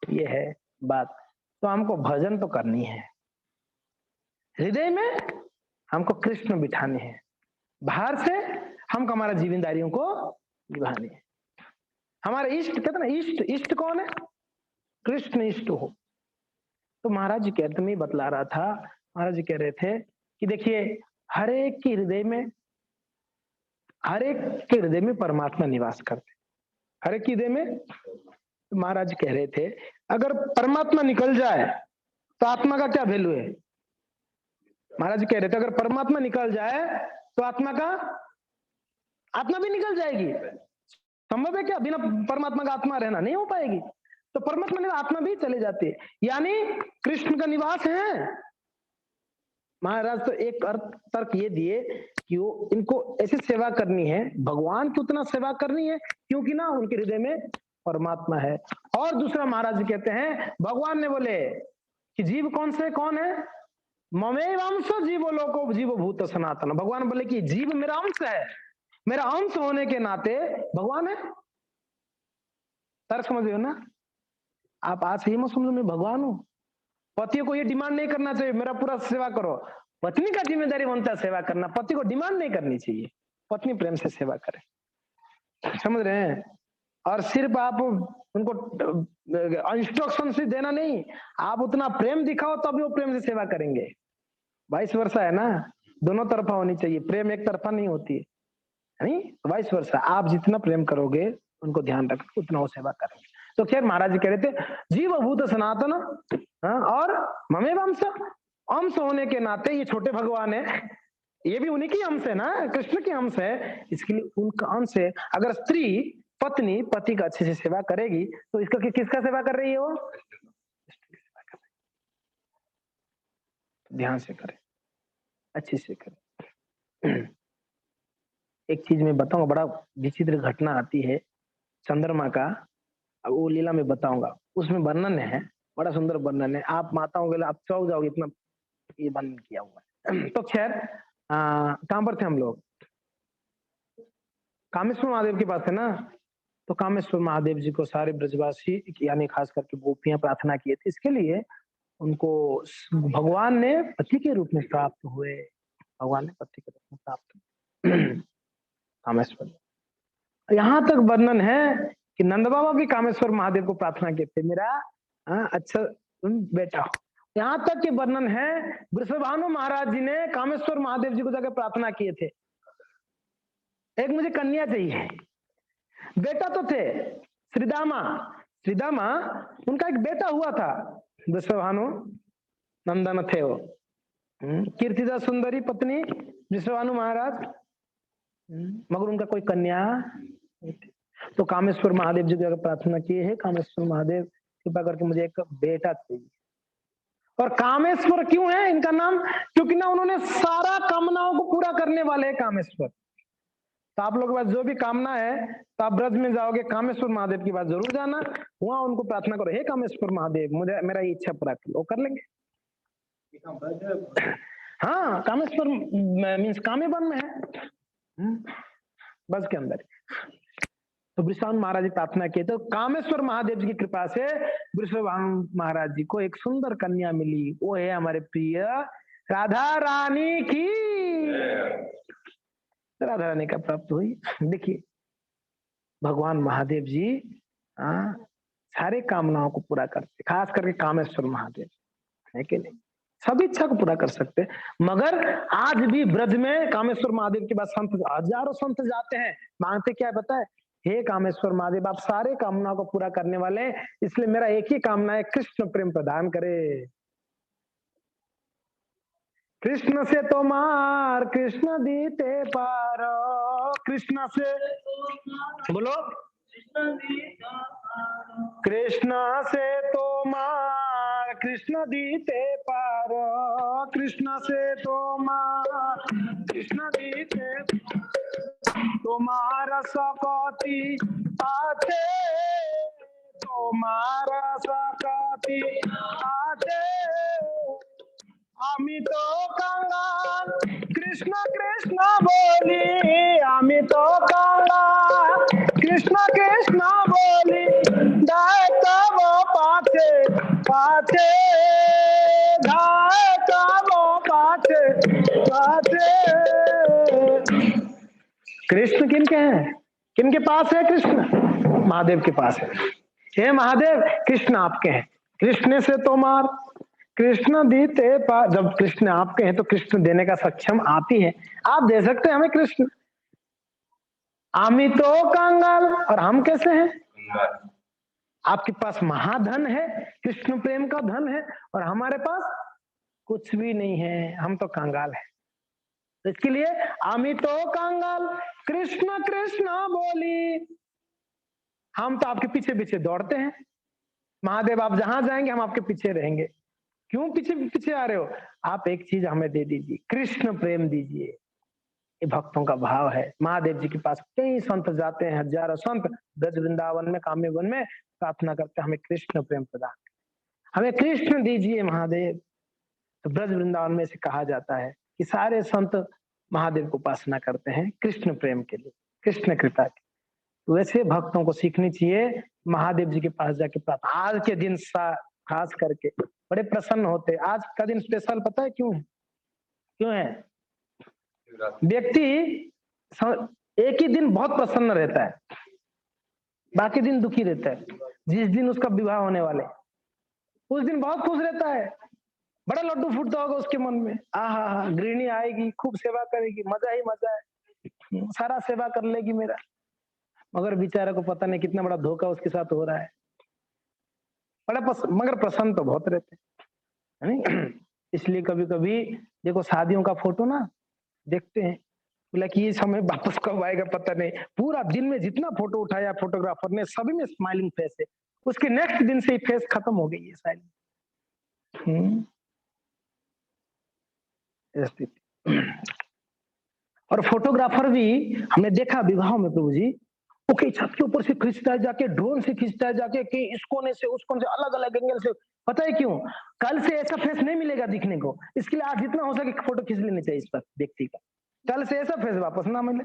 ये है बात। तो हमको भजन तो करनी है, हृदय में हमको कृष्ण बिठाने हैं, बाहर से हमको हमारा जिम्मेदारियों को निभानी है। हमारे इष्ट, कहते ना इष्ट कौन है? कृष्ण इष्ट हो। तो महाराज जी कहते, मैं बतला रहा था, महाराज जी कह रहे थे कि देखिए हर एक के हृदय में परमात्मा निवास करते, हर एक के हृदय में। तो महाराज कह रहे थे अगर परमात्मा निकल जाए तो आत्मा का क्या वैल्यू है? महाराज कह रहे थे अगर परमात्मा निकल जाए तो आत्मा भी निकल जाएगी। संभव है क्या बिना परमात्मा का आत्मा रहना? नहीं हो पाएगी। तो परमात्मा ने आत्मा भी चले जाती है, यानी कृष्ण का निवास है। महाराज तो एक तर्क ये दिए कि वो इनको ऐसी सेवा करनी है, भगवान की उतना सेवा करनी है क्योंकि ना उनके हृदय में परमात्मा है। और दूसरा महाराज जी कहते हैं भगवान ने बोले कि जीव कौन है? ममेव अंश जीवो लोको जीव भूत सनातन। भगवान बोले कि जीव मेरा अंश है, मेरा अंश होने के नाते भगवान है। तर्क समझ रहे हो ना आप? आज ही मत समझो मैं भगवान हूं। पति को ये डिमांड नहीं करना चाहिए मेरा पूरा सेवा करो। पत्नी का जिम्मेदारी बनता है सेवा करना, पति को डिमांड नहीं करनी चाहिए। पत्नी प्रेम से सेवा करे, समझ रहे हैं? और सिर्फ आप उनको इंस्ट्रक्शन से देना नहीं, आप उतना प्रेम दिखाओ तभी वो प्रेम से सेवा करेंगे। वाइस वर्षा है ना, दोनों तरफा होनी चाहिए, प्रेम एक तरफा नहीं होती है, नहीं वाइस वर्षा। आप जितना प्रेम करोगे उनको ध्यान रखो उतना वो सेवा करेंगे। तो खैर महाराज जी कह रहे थे जीव भूत सनातन और ममेव अंश, अंश होने के नाते ये छोटे भगवान है, ये भी उन्हीं की अंश है ना, कृष्ण की अंश है, इसके लिए उनका अंश है। अगर स्त्री पत्नी पति का अच्छे से सेवा करेगी तो इसका किसका सेवा कर रही है वो? ध्यान से करे, अच्छे से करे। एक चीज मैं बताऊंगा, बड़ा विचित्र घटना आती है चंद्रमा का, अब वो लीला में बताऊंगा, उसमें वर्णन है, बड़ा सुंदर वर्णन है। आप माताओं के लिए आप चौंक जाओगे इतना ये वर्णन किया हुआ है। तो खैर कहां पर थे हम लोग? कामेश्वर महादेव के पास है ना। तो कामेश्वर महादेव जी को सारे ब्रजवासी यानी खास करके गोपियां प्रार्थना किए थे, इसके लिए उनको भगवान ने पति के रूप में प्राप्त हुए, भगवान ने पति के रूप में प्राप्त कामेश्वर। यहाँ तक वर्णन है कि नंद बाबा भी कामेश्वर महादेव को प्रार्थना किए थे, मेरा अच्छा बेटा हो। यहाँ तक के वर्णन है वृषभानु महाराज जी ने कामेश्वर महादेव जी को जाकर प्रार्थना किए थे, एक मुझे कन्या चाहिए। बेटा तो थे श्रीदामा, उनका एक बेटा हुआ था, वृषभानु नंदन थे वो। कीर्तिदा सुंदरी पत्नी वृषभानु महाराज, मगर उनका कोई कन्या नहीं थी। तो कामेश्वर महादेव जी को प्रार्थना की है, कामेश्वर महादेव कृपा करके मुझे एक बेटा चाहिए। और कामेश्वर क्यों है इनका नाम? क्योंकि ना उन्होंने सारा कामनाओं को पूरा करने वाले हैं कामेश्वर। तो आप लोगों के पास जो भी कामना है तो आप ब्रज में जाओगे कामेश्वर महादेव की बात जरूर जाना, वहां उनको प्रार्थना करो, हे कामेश्वर महादेव मुझे मेरा ये इच्छा पूरा कर लो, कर लेंगे। हाँ कामेश्वर मीन्स कामेवन में है, बस के अंदर। तो वृषभानु महाराज जी प्रार्थना किए तो कामेश्वर महादेव जी की कृपा से वृषभानु महाराज जी को एक सुंदर कन्या मिली, वो है हमारे प्रिय राधा रानी की, राधा रानी का प्राप्त हुई। देखिए भगवान महादेव जी सारे कामनाओं को पूरा करते, खास करके कामेश्वर महादेव है कि नहीं, सब इच्छा को पूरा कर सकते। मगर आज भी ब्रज में कामेश्वर महादेव के पास संत, हजारों संत जाते हैं, मांगते क्या पता है, हे कामेश्वर महादेव आप सारे कामनाओं को पूरा करने वाले हैं, इसलिए मेरा एक ही कामना है, कृष्ण प्रेम प्रदान करे। कृष्ण से तोमार कृष्ण दीते पार, कृष्ण से बोलो कृष्ण से तोमार कृष्ण दीते पार, कृष्ण से तोमार कृष्ण दीते तुम्हारा सकती आते, तुम्हारा सकती आते, आमी तो कंगाल कृष्ण कृष्ण बोली, आमी तो कंगाल कृष्ण कृष्ण बोली, दाता वो पाछे पाछे, दाता वो पाछे पाछे। कृष्ण किनके हैं, किनके पास है? कृष्ण महादेव के पास है। हे महादेव कृष्ण आपके हैं, कृष्ण से तोमार कृष्ण दीते पार, जब कृष्ण आपके हैं तो कृष्ण देने का सक्षम आप ही है, आप दे सकते हैं हमें कृष्ण। आमी तो कंगाल, और हम कैसे हैं? आपके पास महाधन है, कृष्ण प्रेम का धन है, और हमारे पास कुछ भी नहीं है, हम तो कंगाल है। तो इसके लिए आमी तो कंगाल कृष्ण कृष्ण बोली, हम तो आपके पीछे पीछे दौड़ते हैं। महादेव आप जहां जाएंगे हम आपके पीछे रहेंगे। क्यों पीछे पीछे आ रहे हो? आप एक चीज हमें दे दीजिए, कृष्ण प्रेम दीजिए। ये भक्तों का भाव है। महादेव जी के पास कई संत जाते हैं, हजारों संत ब्रज वृंदावन में, काम्य वन में प्रार्थना करते हैं, हमें कृष्ण प्रेम प्रदान, हमें कृष्ण दीजिए महादेव। तो ब्रज वृंदावन में से कहा जाता है कि सारे संत महादेव को उपासना करते हैं कृष्ण प्रेम के लिए, कृष्ण कृपा की। तो वैसे भक्तों को सीखनी चाहिए महादेव जी के पास जाके प्रार्थना। आज के दिन खास करके बड़े प्रसन्न होते। आज का दिन स्पेशल पता है क्यों है? क्यों है? व्यक्ति एक ही दिन बहुत प्रसन्न रहता है, बाकी दिन दुखी रहता है। जिस दिन उसका विवाह होने वाले उस दिन बहुत खुश रहता है, बड़ा लड्डू फूटता होगा उसके मन में, आहा गृहिणी आएगी, खूब सेवा करेगी, मजा ही मजा है, सारा सेवा कर लेगी मेरा। मगर बेचारा को पता नहीं कितना बड़ा धोखा उसके साथ हो रहा है। मगर प्रसन्न तो बहुत रहते हैं। इसलिए कभी कभी देखो शादियों का फोटो ना देखते हैं, बोला कि ये समय वापस कब आएगा पता नहीं। पूरा दिन में जितना फोटो उठाया फोटोग्राफर ने, सभी में स्माइलिंग फेस है, उसके नेक्स्ट दिन से ही फेस खत्म हो गई है साइलेंट। और फोटोग्राफर भी हमने देखा विवाह में प्रभु जी, ओके छत के ऊपर से खींचता है जाके, ड्रोन से खींचता है जाके, कि इस कोने से उस कोने से, अलग अलग एंगल से। पता है क्यों? कल से ऐसा फेस नहीं मिलेगा दिखने को, इसके लिए आज जितना हो सके फोटो खींच लेनी चाहिए इस पर व्यक्ति का, कल से ऐसा फेस वापस ना मिले।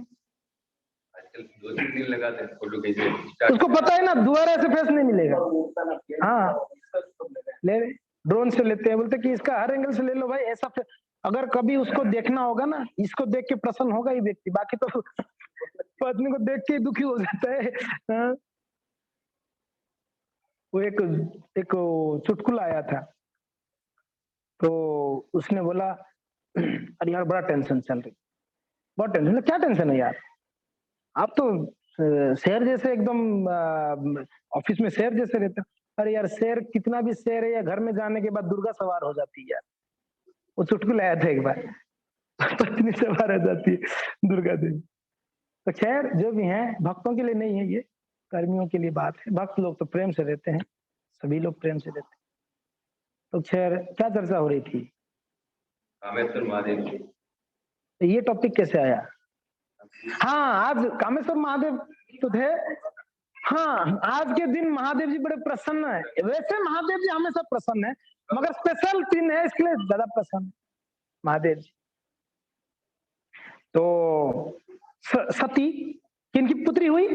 आजकल 2-3 दिन लगाते हैं फोटो खींचने, उसको पता है ना दोबारा ऐसे फेस नहीं मिलेगा। हाँ ले ड्रोन से लेते हैं, बोलते कि इसका हर एंगल से ले लो भाई, ऐसा फेस। अगर कभी उसको देखना होगा ना, इसको देख के प्रसन्न होगा ही व्यक्ति, बाकी तो पत्नी को देख के दुखी हो जाता है। हाँ? वो एक चुटकुला आया था, तो उसने बोला अरे यार बड़ा टेंशन चल रही, बहुत टेंशन। क्या टेंशन है यार? आप तो शेर जैसे एकदम ऑफिस में शेर जैसे रहते हो। अरे यार शेर कितना भी शेर है या घर में जाने के बाद दुर्गा सवार हो जाती है यार। वो चुटकुला आया था एक बार, पत्नी सवार हो जाती है दुर्गा देवी। तो खैर जो भी है, भक्तों के लिए नहीं है ये, कर्मियों के लिए बात है। भक्त लोग तो प्रेम से रहते हैं, सभी लोग प्रेम से रहते हैं। तो खैर क्या चर्चा हो रही थी? कामेश्वर महादेव की। तो ये टॉपिक कैसे आया? हाँ आज कामेश्वर महादेव तो थे। हाँ आज के दिन महादेव जी बड़े प्रसन्न है। वैसे महादेव जी हमेशा प्रसन्न है, मगर स्पेशल दिन है इसके लिए ज्यादा प्रसन्न महादेव जी। तो सती किनकी पुत्री हुई?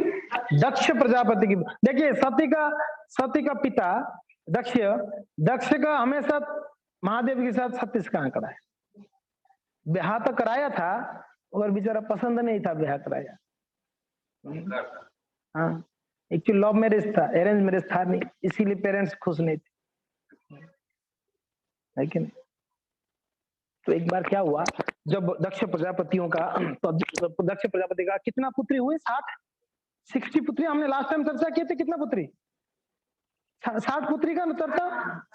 दक्ष प्रजापति की। देखिए सती का पिता दक्ष का हमेशा महादेव के साथ सती से कहाँ कराया, ब्याह तो कराया था मगर बेचारा पसंद नहीं था ब्याह कराया। हाँ एक्चुअली लव मैरिज था, अरेंज मैरिज था नहीं, इसीलिए पेरेंट्स खुश नहीं थे, है कि नहीं? तो एक बार क्या हुआ, जब दक्ष प्रजापति का कितना पुत्री हुए? 60 पुत्री। हमने लास्ट टाइम चर्चा किए थे, कितना पुत्री? 60 पुत्री का चर्चा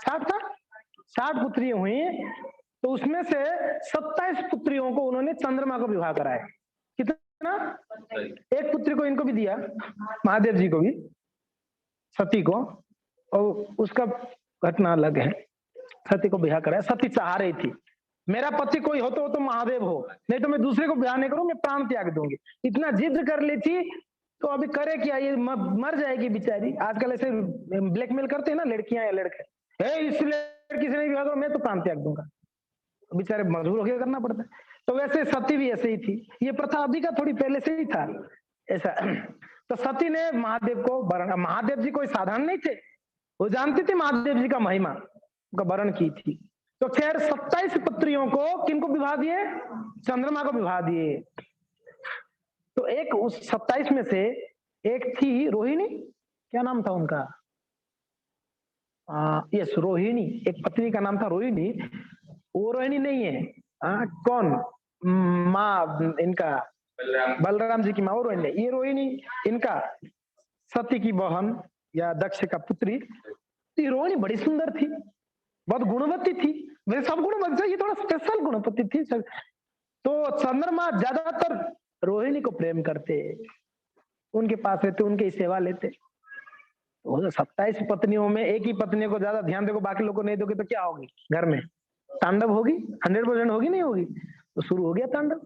60 था, 60 पुत्री हुई। तो उसमें से 27 पुत्रियों को उन्होंने चंद्रमा को विवाह कराया। कितना? एक पुत्री को इनको भी दिया, महादेव जी को भी, सती को, और उसका घटना अलग है। सती को विवाह कराया, सती चाह रही थी मेरा पति कोई हो तो महादेव हो, नहीं तो मैं दूसरे को ब्याह नहीं करूं, मैं प्राण त्याग दूंगी। इतना जिद कर ली थी, तो अभी करे क्या, ये मर जाएगी बेचारी। आजकल ऐसे ब्लैकमेल करते हैं ना लड़कियां या लड़के, इस लड़की से नहीं विवाह करो, मैं तो प्राण त्याग दूंगा। बेचारे मजबूर होकर करना पड़ता है। तो वैसे सती भी ऐसे ही थी, ये प्रथा अभी का थोड़ी पहले से ही था ऐसा। तो सती ने महादेव को वरण, महादेव जी कोई साधारण नहीं थे, वो जानती थी महादेव जी का महिमा, का वरण की थी। तो खैर 27 पुत्रियों को किनको विवाह दिए? चंद्रमा को विवाह दिए। तो एक उस 27 में से एक थी रोहिणी, क्या नाम था उनका? यस रोहिणी, एक पत्नी का नाम था रोहिणी। वो रोहिणी नहीं है, कौन? माँ इनका बलराम जी की माँ, वो रोहिणी। ये रोहिणी इनका सती की बहन या दक्ष का पुत्री। ये रोहिणी बड़ी सुंदर थी, बहुत गुणवती थी, वैसे सब गुण बन ये थोड़ा स्पेशल गुणपति थी सब। तो चंद्रमा ज्यादातर रोहिणी को प्रेम करते, उनके पास रहते, उनकी सेवा लेते। तो 27 पत्नियों में एक ही पत्नी को ज्यादा ध्यान देखो, बाकी लोगों को नहीं दोगे तो क्या होगी? घर में तांडव होगी, 100% होगी, नहीं होगी? तो शुरू हो गया तांडव।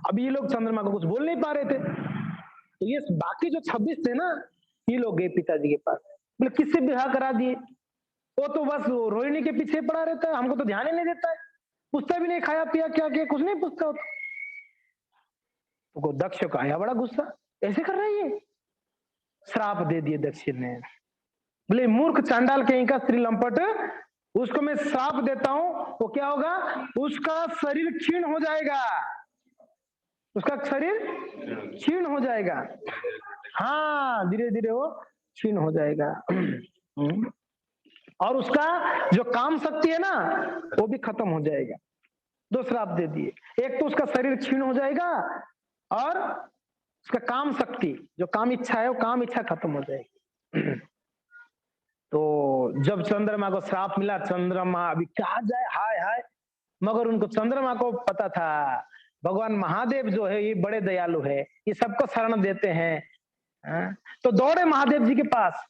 अब ये लोग चंद्रमा को कुछ बोल नहीं पा रहे थे, तो ये बाकी जो 26 थे ना, ये लोग गए पिताजी के पास, बोले किससे ब्याह करा दिए? वो तो बस रोहिणी के पीछे पड़ा रहता है, हमको तो ध्यान ही नहीं देता है, पूछता भी नहीं खाया पिया क्या किया, कुछ नहीं पूछता होता। तो दक्ष को आया बड़ा गुस्सा, ऐसे कर रही है, श्राप दे दिए दक्ष ने। बोले मूर्ख चांडाल कहीं का स्त्री लंपट, उसको मैं श्राप देता हूं, वो क्या होगा? उसका शरीर क्षीण हो जाएगा, उसका शरीर क्षीण हो जाएगा। हाँ, धीरे धीरे वो क्षीण हो जाएगा। और उसका जो काम शक्ति है ना, वो भी खत्म हो जाएगा। 2 श्राप दे दिए, एक तो उसका शरीर क्षीण हो जाएगा, और उसका काम शक्ति, जो काम इच्छा है, वो काम इच्छा खत्म हो जाएगी। तो जब चंद्रमा को श्राप मिला, चंद्रमा अभी क्या जाए, हाय हाय, मगर उनको चंद्रमा को पता था भगवान महादेव जो है ये बड़े दयालु है, ये सबको शरण देते हैं। तो दौड़े महादेव जी के पास,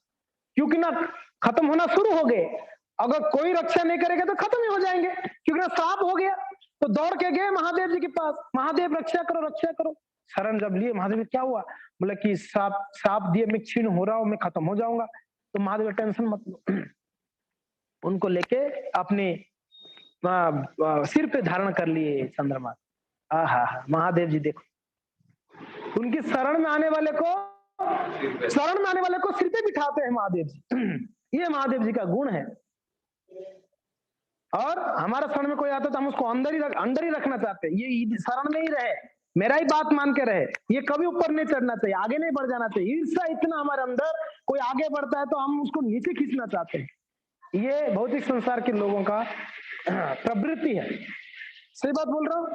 क्योंकि ना खत्म होना शुरू हो गए, अगर कोई रक्षा नहीं करेगा तो खत्म ही हो जाएंगे, क्योंकि ना श्राप हो गया। तो दौड़ के गए महादेव जी के पास, महादेव रक्षा करो, रक्षा करो। शरण जब लिए महादेव, क्या हुआ? बोला कि श्राप दिए, मैं क्षीण हो रहा हूं, मैं खत्म हो जाऊंगा। तो महादेव टेंशन मत लो, उनको लेके अपने सिर पे धारण कर लिए चंद्रमा। आहा, महादेव जी देखो, उनकी शरण में आने वाले को सिर पे बिठाते हैं महादेव जी। ये महादेव जी का गुण है। और हमारा शरण में कोई आता तो हम उसको अंदर ही रखना चाहते हैं, ये शरण में ही रहे, मेरा ही बात मान के रहे, ये कभी ऊपर नहीं चढ़ना चाहिए, आगे नहीं बढ़ जाना चाहिए। ईर्ष्या इतना हमारे अंदर, कोई आगे बढ़ता है तो हम उसको नीचे खींचना चाहते हैं। ये भौतिक संसार के लोगों का प्रवृत्ति है। सही बात बोल रहा हूँ,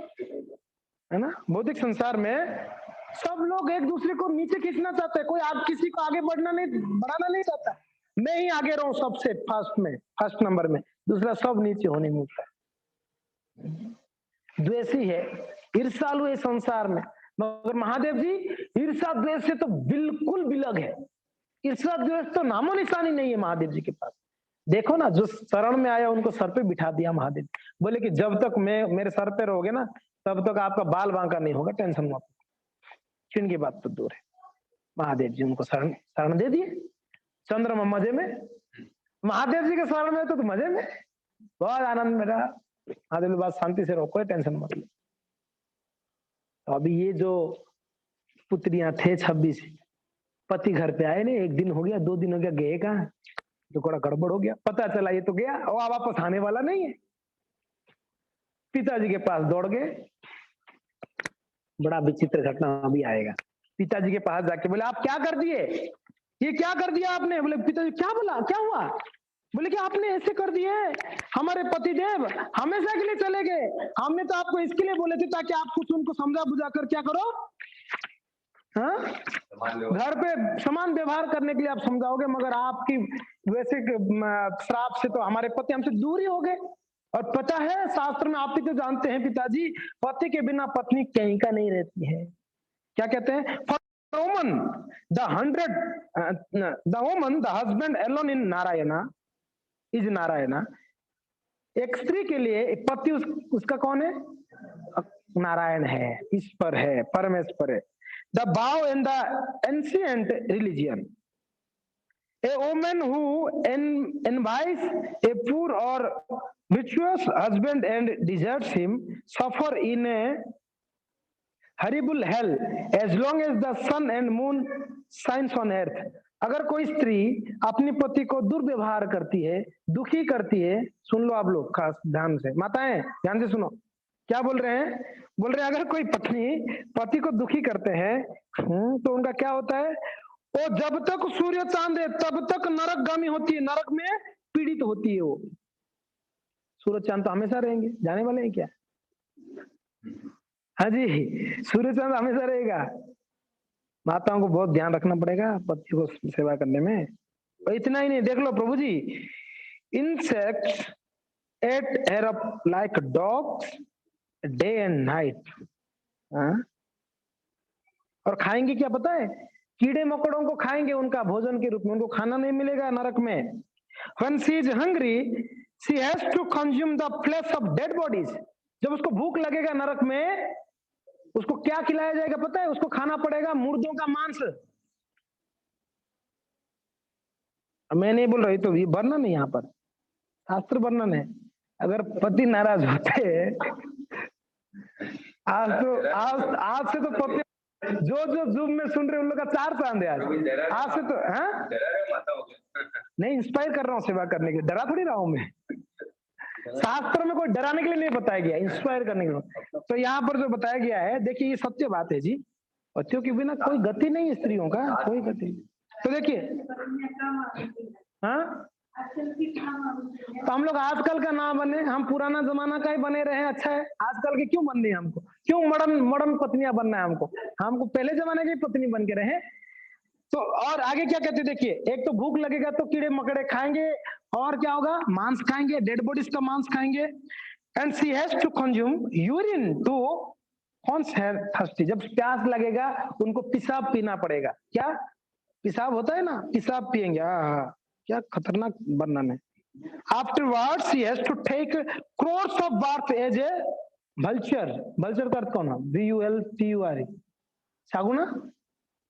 है ना? भौतिक संसार में सब लोग एक दूसरे को नीचे खींचना चाहते हैं, कोई किसी को आगे बढ़ाना नहीं चाहता। मैं ही आगे रहूं सबसे फर्स्ट नंबर में, दूसरा सब नीचे होने मिलता है। द्वेषी है, ईर्ष्यालु है संसार में। मगर महादेव जी ईर्ष्या द्वेष से तो बिल्कुल विलग है, ईर्ष्या द्वेष तो नामो निशानी नहीं है महादेव जी के पास। देखो ना, जो शरण में आया उनको सर पे बिठा दिया महादेव, बोले कि जब तक मेरे सर पे रहोगे ना, तब तक आपका बाल बांका नहीं होगा, टेंशन मत। क्षीण की बात तो दूर है, महादेव जी उनको शरण दे दिए। चंद्रमा मजे में, महादेव जी के शरण में तो मजे में, बहुत आनंद मेरा। महादेव की बात शांति से रहो, कोई टेंशन मत लो। तो अभी ये जो पुत्रियां थे 26, पति घर पे आए नहीं, 1 दिन हो गया, 2 दिन हो गया, गए कहाँ? तो थोड़ा गड़बड़ हो गया, पता चला ये तो गया और वापस आने वाला नहीं है। पिताजी के पास दौड़ गए, बड़ा विचित्र घटना अभी आएगा। पिताजी के पास जाके बोले आप क्या कर दिए, ये क्या कर दिया आपने? बोले पिताजी क्या बोला, क्या हुआ? बोले कि आपने ऐसे कर दिए, हमारे पतिदेव हमेशा के लिए चले गए, हमने तो आपको इसके लिए बोले थे ताकि आप कुछ उनको समझा बुझा कर क्या करो, हाँ, घर पे समान व्यवहार करने के लिए आप समझाओगे, मगर आपकी वैसे श्राप से तो हमारे पति हमसे दूर ही हो गए। और पता है शास्त्र में, आप भी तो जानते हैं पिताजी, पति के बिना पत्नी कहीं का नहीं रहती है। क्या कहते हैं? woman the husband alone in Narayana is Narayana। एक स्त्री के लिए पति उसका कौन है? नारायण है, ईश्वर है, परमेश्वर है। The vow in the ancient religion, a woman who envies a poor or virtuous husband and deserts him suffer in a horrible hell as long as the sun and moon shines on earth। अगर कोई स्त्री अपने पति को दुर्व्यवहार करती है, दुखी करती है, सुन लो आप लोग खास ध्यान से, माताएं ध्यान से सुनो, क्या बोल रहे हैं? बोल रहे हैं अगर कोई पत्नी पति को दुखी करते हैं तो उनका क्या होता है? वो जब तक सूर्य चांद है तब तक नरकगामी होती है, नरक में पीड़ित होती है। वो सूर्य चांद तो हमेशा रहेंगे, जाने वाले हैं क्या? हाँ जी, सूर्य चांद हमेशा रहेगा। माताओं को बहुत ध्यान रखना पड़ेगा पति को सेवा करने में। और इतना ही नहीं, देख लो प्रभु जी, insects ate her up like dogs day and night. हाँ? और खाएंगे क्या पता है? कीड़े मकोड़ों को खाएंगे उनका भोजन के रूप में, उनको खाना नहीं मिलेगा नरक में। When she is hungry, she has to consume the flesh of dead bodies. जब उसको भूख लगेगा नरक में, उसको क्या खिलाया जाएगा पता है? उसको खाना पड़ेगा मुर्दों का मांस। मैं नहीं बोल रही, तो ये वर्णन है, यहाँ पर शास्त्र वर्णन है। अगर पति नाराज होते, आज से तो पति जो जूम में सुन रहे उन लोग का 4 चांद है आज से तो। हाँ, नहीं, इंस्पायर कर रहा हूँ सेवा करने के लिए, डरा थोड़ी रहा हूं मैं। शास्त्र में कोई डराने के लिए नहीं बताया गया, इंस्पायर करने के लिए। तो यहाँ पर जो बताया गया है, देखिए ये सत्य बात है जी, पतियों के बिना कोई गति नहीं है, स्त्रियों का कोई गति। तो देखिए, हाँ, तो हम लोग आजकल का ना बने, हम पुराना जमाना का ही बने रहे, अच्छा है। आजकल के क्यों बननी है हमको? क्यों मॉडर्न पत्नियां बनना है हमको पहले जमाने की पत्नी बन के रहे। तो और आगे क्या कहते देखिए, एक तो भूख लगेगा तो कीड़े मकड़े खाएंगे, और क्या होगा? मांस खाएंगे, डेड बॉडीज का मांस खाएंगे। And she has to consume urine to cons है थर्स्टी। जब प्यास लगेगा उनको पेशाब पीना पड़ेगा। क्या पेशाब होता है ना, पेशाब पिएंगे। हाँ, क्या खतरनाक वर्णन है। Afterwards, she has to take crores of baths as a vulture. Vulture का अर्थ कौन है? VULTURE, सागुना,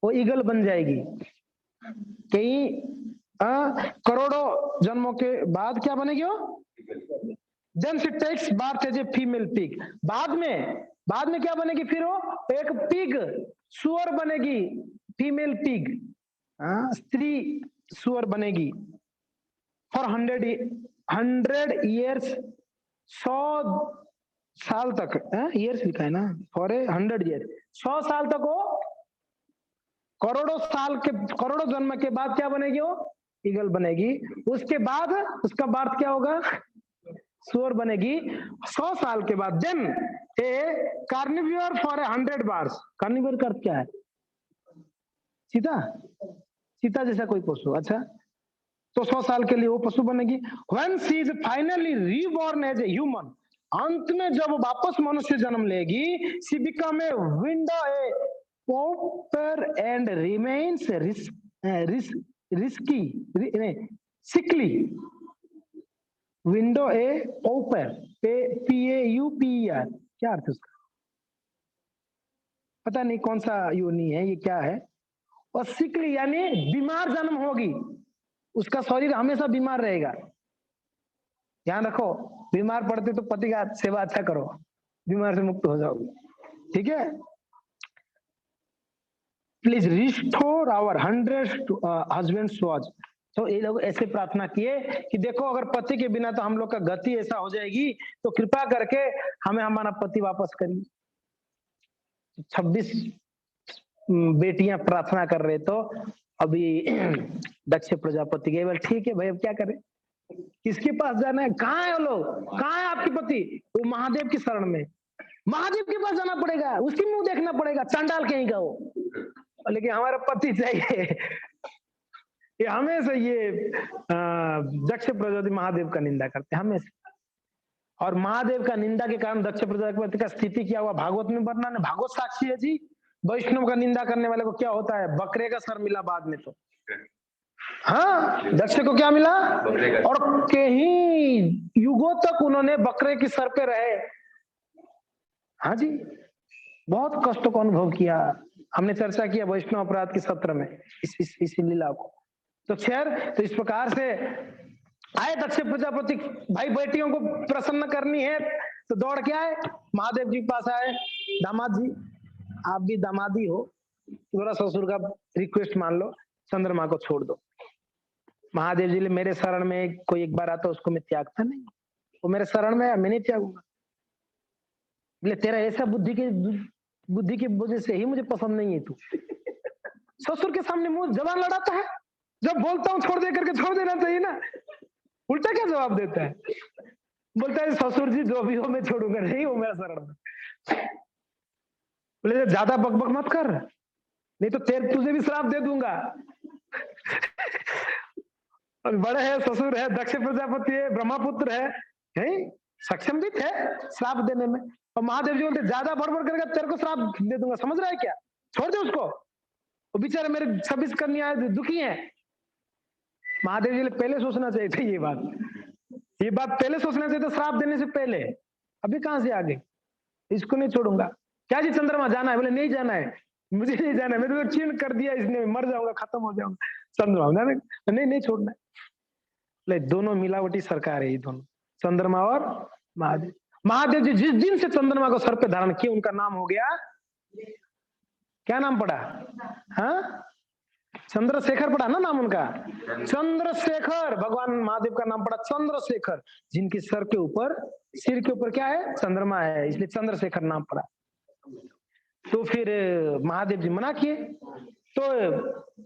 वो ईगल बन जाएगी। कई करोड़ों जन्मों के बाद क्या बनेगी वो? Then she takes bath as a female pig. बाद में क्या बनेगी फिर वो? एक पिग, सुअर बनेगी, फीमेल पिग, स्त्री सुअर बनेगी। फॉर 100 years, 100 साल तक, ईयर्स लिखा है ना, फॉर 100 years, 100 साल तक वो, करोड़ों जन्म के बाद क्या बनेगी वो? ईगल बनेगी। उसके बाद उसका बार्थ क्या होगा? सुअर बनेगी 100 साल के बाद। Then a carnivore for 100 bars. Carnivore का अर्थ क्या है? चीता जैसा कोई पशु। अच्छा, तो 100 साल के लिए वो पशु बनेगी। When she is finally reborn as a human, अंत में जब वापस मनुष्य जन्म लेगी, she become a window, a pauper and remains sickly. Window a pauper, PAUPER, क्या अर्थ उसका? पता नहीं कौन सा योनि है, ये क्या है। और सिकली यानी बीमार जन्म होगी, उसका शरीर हमेशा बीमार रहेगा। ध्यान रखो, बीमार पड़ते तो पति का सेवा अच्छा करो, बीमार से मुक्त हो जाओगे। ठीक है, please restore our 100 husbands was. तो ये लोग ऐसे प्रार्थना किए कि देखो, अगर पति के बिना तो हम लोग का गति ऐसा हो जाएगी, तो कृपा करके हमें हमारा पति वापस करिए। 26 बेटियां प्रार्थना कर रहे, तो अभी दक्ष प्रजापति गए, बोले ठीक है भाई, अब क्या करें, किसके पास जाना है? कहाँ है वो लोग? कहाँ है आपके पति? वो महादेव की शरण में, महादेव के पास जाना पड़ेगा, उसकी मुंह देखना पड़ेगा, चांडाल कहीं का वो। लेकिन हमारा पति चाहिए। ये हमेशा ये दक्ष प्रजापति महादेव का निंदा करते हमेशा। और महादेव का निंदा के कारण दक्ष प्रजापति का स्थिति क्या हुआ? भागवत में वर्णन है, भागवत साक्षी है जी। वैष्णव का निंदा करने वाले को क्या होता है? बकरे का सर मिला बाद में। तो हाँ, दक्ष को क्या मिला? और कहीं युगों तक उन्होंने बकरे की सर पे रहे। हाँ जी, बहुत कष्ट को अनुभव किया। हमने चर्चा किया वैष्णव अपराध के सत्र में इस लीला को। तो खैर, तो इस प्रकार से आए दक्ष प्रजापति, भाई बेटियों को प्रसन्न करनी है, तो दौड़ के आए महादेव जी के पास आए। दामाद जी, आप भी दामादी हो, थोड़ा ससुर का रिक्वेस्ट मान लो, चंद्रमा को छोड़ दो। महादेव जी, मेरे शरण में कोई एक बार आता उसको मैं त्यागता नहीं, वो मेरे शरण में मैं नहीं त्यागूंगा। बोले तेरा ऐसा बुद्धि की वजह से ही मुझे पसंद नहीं है तू। ससुर के सामने मुंह जबान लड़ाता है, जब बोलता हूँ छोड़ दे करके छोड़ देना चाहिए ना, उल्टा क्या जवाब देता है? बोलता है ससुर जी जो भी हो मैं छोड़ूंगा नहीं, हो मेरा शरण में। बोले ज्यादा बकबक मत कर, नहीं तो तुझे भी श्राप दे दूंगा। बड़े है, ससुर है, दक्ष प्रजापति है, ब्रह्मपुत्र है, है, सक्षम भी थे श्राप देने में। और महादेव जी बोलते ज्यादा बड़बड़ करेगा तेरे को श्राप दे दूंगा, समझ रहा है क्या, छोड़ दे उसको, वो बेचारे मेरे 26 कन्या दुखी हैं। महादेव जी ने पहले सोचना चाहिए था ये बात पहले सोचना चाहिए था, श्राप देने से पहले। अभी कहां से आ गई, इसको नहीं छोड़ूंगा। क्या जी चंद्रमा जाना है, बोले नहीं जाना है, मुझे नहीं जाना है, मैंने तो चिन्ह कर दिया इसने, मर जाऊंगा, खत्म हो जाऊंगा। चंद्रमा नहीं छोड़ना है। दोनों मिलावटी सरकार है ये दोनों, चंद्रमा और महादेव। महादेव जी जिस दिन से चंद्रमा को सर पे धारण किए उनका नाम हो गया, क्या नाम पड़ा, हाँ चंद्रशेखर पड़ा ना नाम उनका, चंद्रशेखर, भगवान महादेव का नाम पड़ा चंद्रशेखर, जिनके सिर के ऊपर क्या है, चंद्रमा है, इसलिए चंद्रशेखर नाम पड़ा। तो फिर महादेव जी मना किए, तो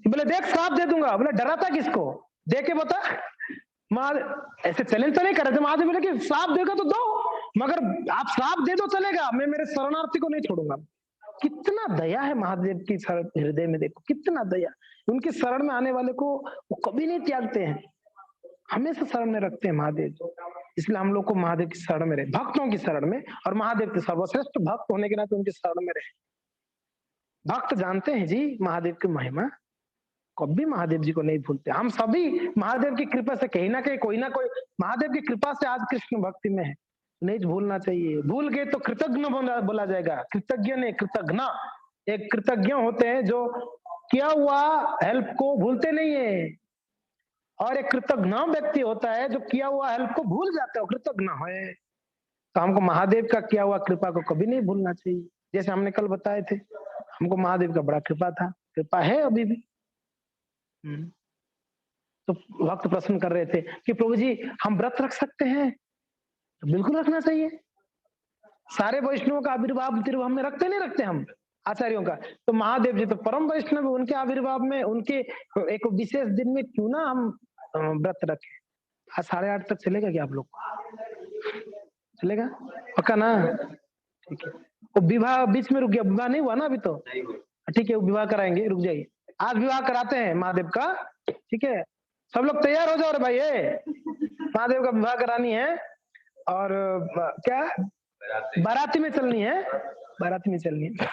बोले देख श्राप दे दूंगा, बोले डराता किसको, दे के बता। ऐसे चैलेंज तो नहीं कर रहे थे, महादेव बोले कि श्राप देगा तो दो, मगर आप श्राप दे दो चलेगा, मैं मेरे शरणार्थी को नहीं छोड़ूंगा। कितना दया है महादेव की हृदय में, देखो कितना दया, उनके शरण में आने वाले को वो कभी नहीं त्यागते हैं, हमेशा शरण में रखते हैं महादेव। इसलिए हम लोग को महादेव की शरण में रहे, भक्तों की शरण में, और महादेव के सर्वश्रेष्ठ भक्त होने के नाते उनकी शरण में रहे। भक्त जानते हैं जी महादेव की महिमा, कभी महादेव जी को नहीं भूलते। हम सभी महादेव की कृपा से कहीं ना कहीं कोई ना कोई महादेव की कृपा से आज कृष्ण भक्ति में है, नहीं भूलना चाहिए। भूल गए तो कृतज्ञ बोला जाएगा, कृतज्ञ नहीं कृतज्ञ। एक कृतज्ञ होते हैं जो किया हुआ हेल्प को भूलते नहीं है, और एक कृतज्ञ व्यक्ति होता है जो किया हुआ हेल्प को भूल जाता है, कृतज्ञ है। तो हमको महादेव का किया हुआ कृपा को कभी नहीं भूलना चाहिए। जैसे हमने कल बताए थे, हमको महादेव का बड़ा कृपा था, कृपा है अभी भी। तो भक्त प्रश्न कर रहे थे कि प्रभु जी हम व्रत रख सकते हैं, तो बिल्कुल रखना चाहिए। सारे वैष्णवों का आविर्भाव तिरुभाव में रखते नहीं रखते हम आचार्यों का, तो महादेव जी तो परम वैष्णव, उनके आविर्भाव में, उनके एक विशेष दिन में क्यों ना हम व्रत रखें। आज 8:30 तक चलेगा क्या आप लोग, चलेगा पक्का ना, ठीक है। वो विवाह बीच में रुक गया, विवाह नहीं हुआ ना अभी तो, ठीक है वो विवाह कराएंगे, रुक जाइए, आज विवाह कराते हैं महादेव का, ठीक है। सब लोग तैयार हो जाओ रे भाई, महादेव का विवाह करानी है। और क्या बाराती में चलनी है, बाराती में चलनी है।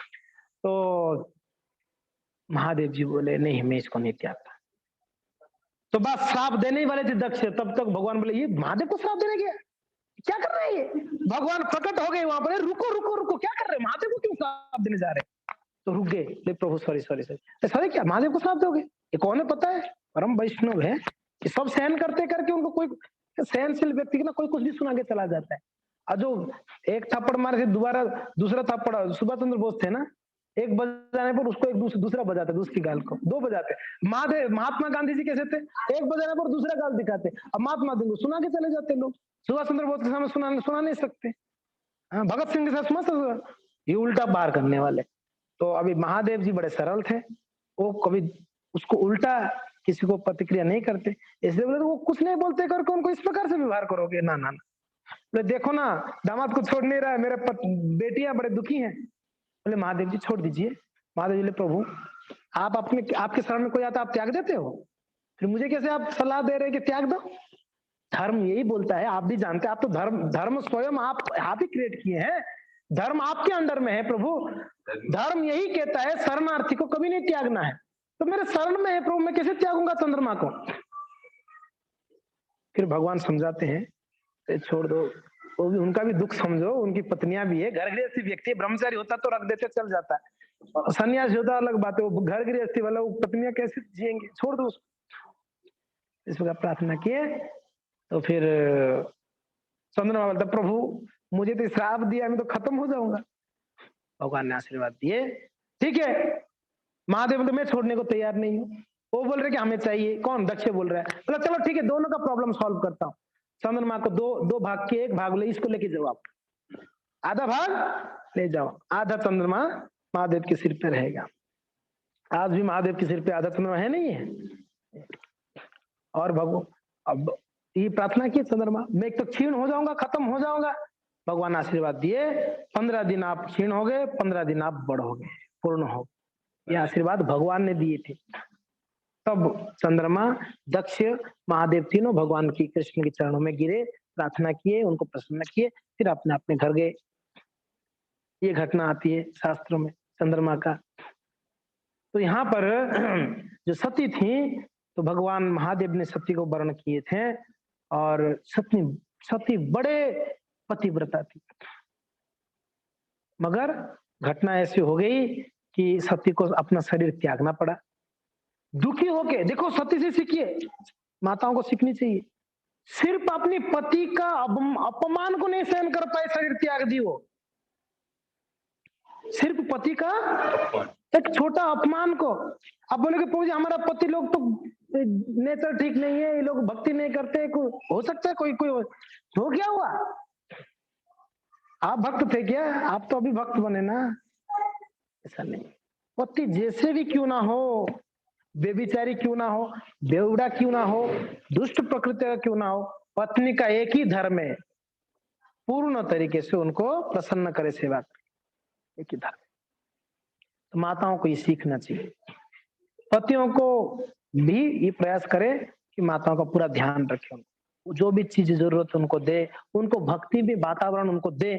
तो महादेव जी बोले नहीं मैं इसको नहीं त्यागता। तो बस श्राप देने वाले थे दक्ष, तब तक भगवान बोले ये महादेव को श्राप देने गया, क्या कर रहे हैं ये। भगवान प्रकट हो गए वहां पर, रुको रुको रुको क्या कर रहे हैं, महादेव को क्यों श्राप देने जा रहे हैं। तो रुक गए, प्रभु सॉरी सॉरी क्या महादेव को श्राप दोगे, ये कौन है पता है, परम वैष्णव है, कि सब सहन करते करके उनको कोई सहनशील व्यक्ति ना कोई कुछ भी सुना के चला जाता है। और जो एक थप्पड़ मारे थे दोबारा दूसरा थप्पड़, सुभाष चंद्र बोस थे ना, एक बजाने पर उसको एक दूसरा बजाते, दूसरी गाल को दो बजाते। महात्मा गांधी जी कैसे थे, एक बजाने पर दूसरा गाल दिखाते, अब महात्मा गांधी को सुना के चले जाते लोग, सुभाष चंद्र बोस के सामने सुना नहीं सकते। भगत सिंह के साथ सुना, ये उल्टा बाहर करने वाले। तो अभी महादेव जी बड़े सरल थे, वो कभी उसको उल्टा किसी को प्रतिक्रिया नहीं करते, इसलिए बोले वो कुछ नहीं बोलते करके उनको इस प्रकार से व्यवहार करोगे, ना ना बोले देखो ना दामाद को छोड़ नहीं रहा है, मेरे बेटियां बड़े दुखी हैं। बोले महादेव जी छोड़ दीजिए। महादेव जी बोले प्रभु आप अपने आपके शरण में कोई आता आप त्याग देते हो, फिर मुझे कैसे आप सलाह दे रहे हैं कि त्याग दो। धर्म यही बोलता है, आप भी जानते हैं, आप तो धर्म स्वयं आप ही क्रिएट किए हैं, धर्म आपके अंडर में है प्रभु। धर्म यही कहता है शरणार्थी को कभी नहीं त्यागना है, तो मेरे शरण में है प्रभु, मैं कैसे त्यागूंगा चंद्रमा को। फिर भगवान समझाते हैं छोड़ दो, वो भी उनका भी दुख समझो, उनकी पत्नियां भी है, घर गृहस्थी व्यक्ति, ब्रह्मचारी होता तो रख देते चल जाता है, सन्यासी होता अलग बात है, वो घर गृहस्थी वाला वो पत्नियां कैसे जिएंगे, छोड़ दो उसको। इस प्रकार प्रार्थना किए। तो फिर चंद्रमा बोलता प्रभु मुझे तो श्राप दिया, मैं तो खत्म हो जाऊंगा। भगवान ने आशीर्वाद दिए, ठीक है। महादेव तो मैं छोड़ने को तैयार नहीं हूँ, वो बोल रहे कि हमें चाहिए, कौन दक्ष बोल रहा है, बोला चलो ठीक है दोनों का प्रॉब्लम सॉल्व करता हूँ। चंद्रमा को दो भाग के एक भाग ले, इसको लेके जाओ आप, आधा भाग ले जाओ, आधा चंद्रमा महादेव के सिर पे रहेगा। आज भी महादेव के सिर पे आधा चंद्रमा है नहीं है। और भगवान अब ये प्रार्थना की चंद्रमा मैं एक तो क्षीण हो जाऊंगा, खत्म हो जाऊंगा। भगवान आशीर्वाद दिए, 15 दिन आप क्षीण हो गए, 15 दिन आप बढ़ोगे, पूर्ण हो, ये आशीर्वाद भगवान ने दिए थे। तब चंद्रमा, दक्ष, महादेव तीनों भगवान की कृष्ण के चरणों में गिरे, प्रार्थना किए, उनको प्रसन्न किए, फिर अपने अपने घर गए। ये घटना आती है शास्त्रों में चंद्रमा का। तो यहाँ पर जो सती थी, तो भगवान महादेव ने सती को वर्ण किए थे, और सती बड़े पतिव्रता थी। मगर घटना ऐसी हो गई कि सती को अपना शरीर त्यागना पड़ा। दुखी होके, देखो सती से सीखिए, माताओं को सीखनी चाहिए। सिर्फ अपने पति का अपमान को नहीं सहन कर पाए, शरीर त्याग दी वो। सिर्फ पति का एक छोटा अपमान को। अब बोलोगे प्रभु जी हमारा पति लोग तो नेचर ठीक नहीं है, ये लोग भक्ति नहीं करते, हो सकता है कोई हो क्या हुआ? आप भक्त थे क्या? आप तो अभी भक्त बने ना। ऐसा नहीं, पति जैसे भी क्यों ना हो, बेविचारी क्यों ना हो, बेवड़ा क्यों ना हो, दुष्ट प्रकृति का क्यों ना हो, पत्नी का एक ही धर्म है, पूर्ण तरीके से उनको प्रसन्न करे, सेवा करे, एक ही धर्म। तो माताओं को ये सीखना चाहिए। पतियों को भी ये प्रयास करे कि माताओं का पूरा ध्यान रखे, जो भी चीज जरूरत उनको दे, उनको भक्ति भी वातावरण उनको दे।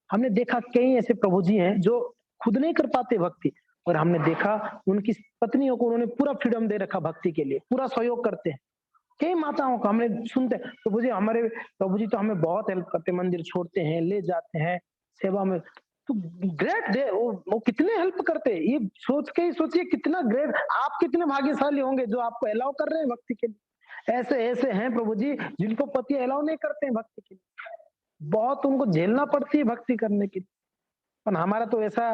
हमने देखा कई ऐसे प्रभु जी हैं जो खुद नहीं कर पाते भक्ति, और हमने देखा उनकी पत्नियों को उन्होंने पूरा फ्रीडम दे रखा भक्ति के लिए, पूरा सहयोग करते हैं। कई माताओं का हमने सुनते, प्रभु जी हमारे प्रभु जी तो हमें बहुत हेल्प करते, मंदिर छोड़ते हैं, ले जाते हैं सेवा में। तो ग्रेट दे, वो कितने हेल्प करते हैं, ये सोच के ही सोचिए कितना ग्रेट। आप कितने भाग्यशाली होंगे जो आपको अलाउ कर रहे हैं भक्ति के लिए। ऐसे ऐसे हैं प्रभु जी जिनको पति अलाउ नहीं करते हैं भक्ति के लिए, बहुत उनको झेलना पड़ती है भक्ति करने की। पर हमारा तो ऐसा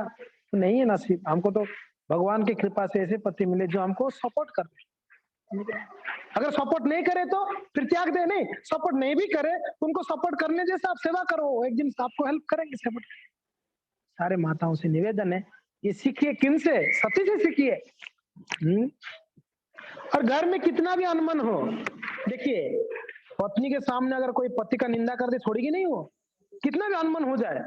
नहीं है नसीब, हमको तो भगवान की कृपा से ऐसे पति मिले जो हमको सपोर्ट कर रहे। अगर सपोर्ट नहीं करे तो फिर त्याग दे, नहीं सपोर्ट नहीं भी करे उनको सपोर्ट करने जैसे आप सेवा करो, एक दिन आपको हेल्प करेंगे सपोर्ट। सारे माताओं से निवेदन है, ये सीखिए किन से? सती से सीखिए। और घर में कितना भी अनमन हो, देखिए पत्नी के सामने अगर कोई पति का निंदा कर दे, छोड़ेगी नहीं वो, कितना भी अनमन हो जाए।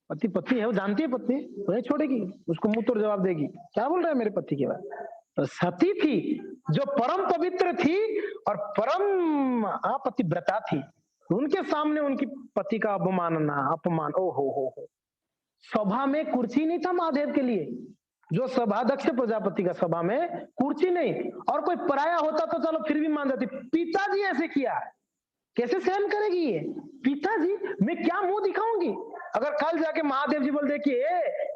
पति पत्नी है, वो जानती है पत्नी, वही छोड़ेगी, उसको मुंह तोड़ जवाब देगी, क्या बोल रहा है मेरे पति के बारे। तो सती थी जो परम पवित्र थी और परम पतिव्रता थी, उनके सामने उनकी पति का अपमान, ओ हो। सभा में कुर्सी नहीं था महादेव के लिए, जो सभाध्यक्ष प्रजापति का सभा में कुर्सी नहीं, और कोई पराया होता तो चलो फिर भी मान जाती। पिताजी ऐसे किया, कैसे सहन करेगी ये? पिताजी, मैं क्या मुंह दिखाऊंगी? अगर कल जाके महादेव जी बोल दे कि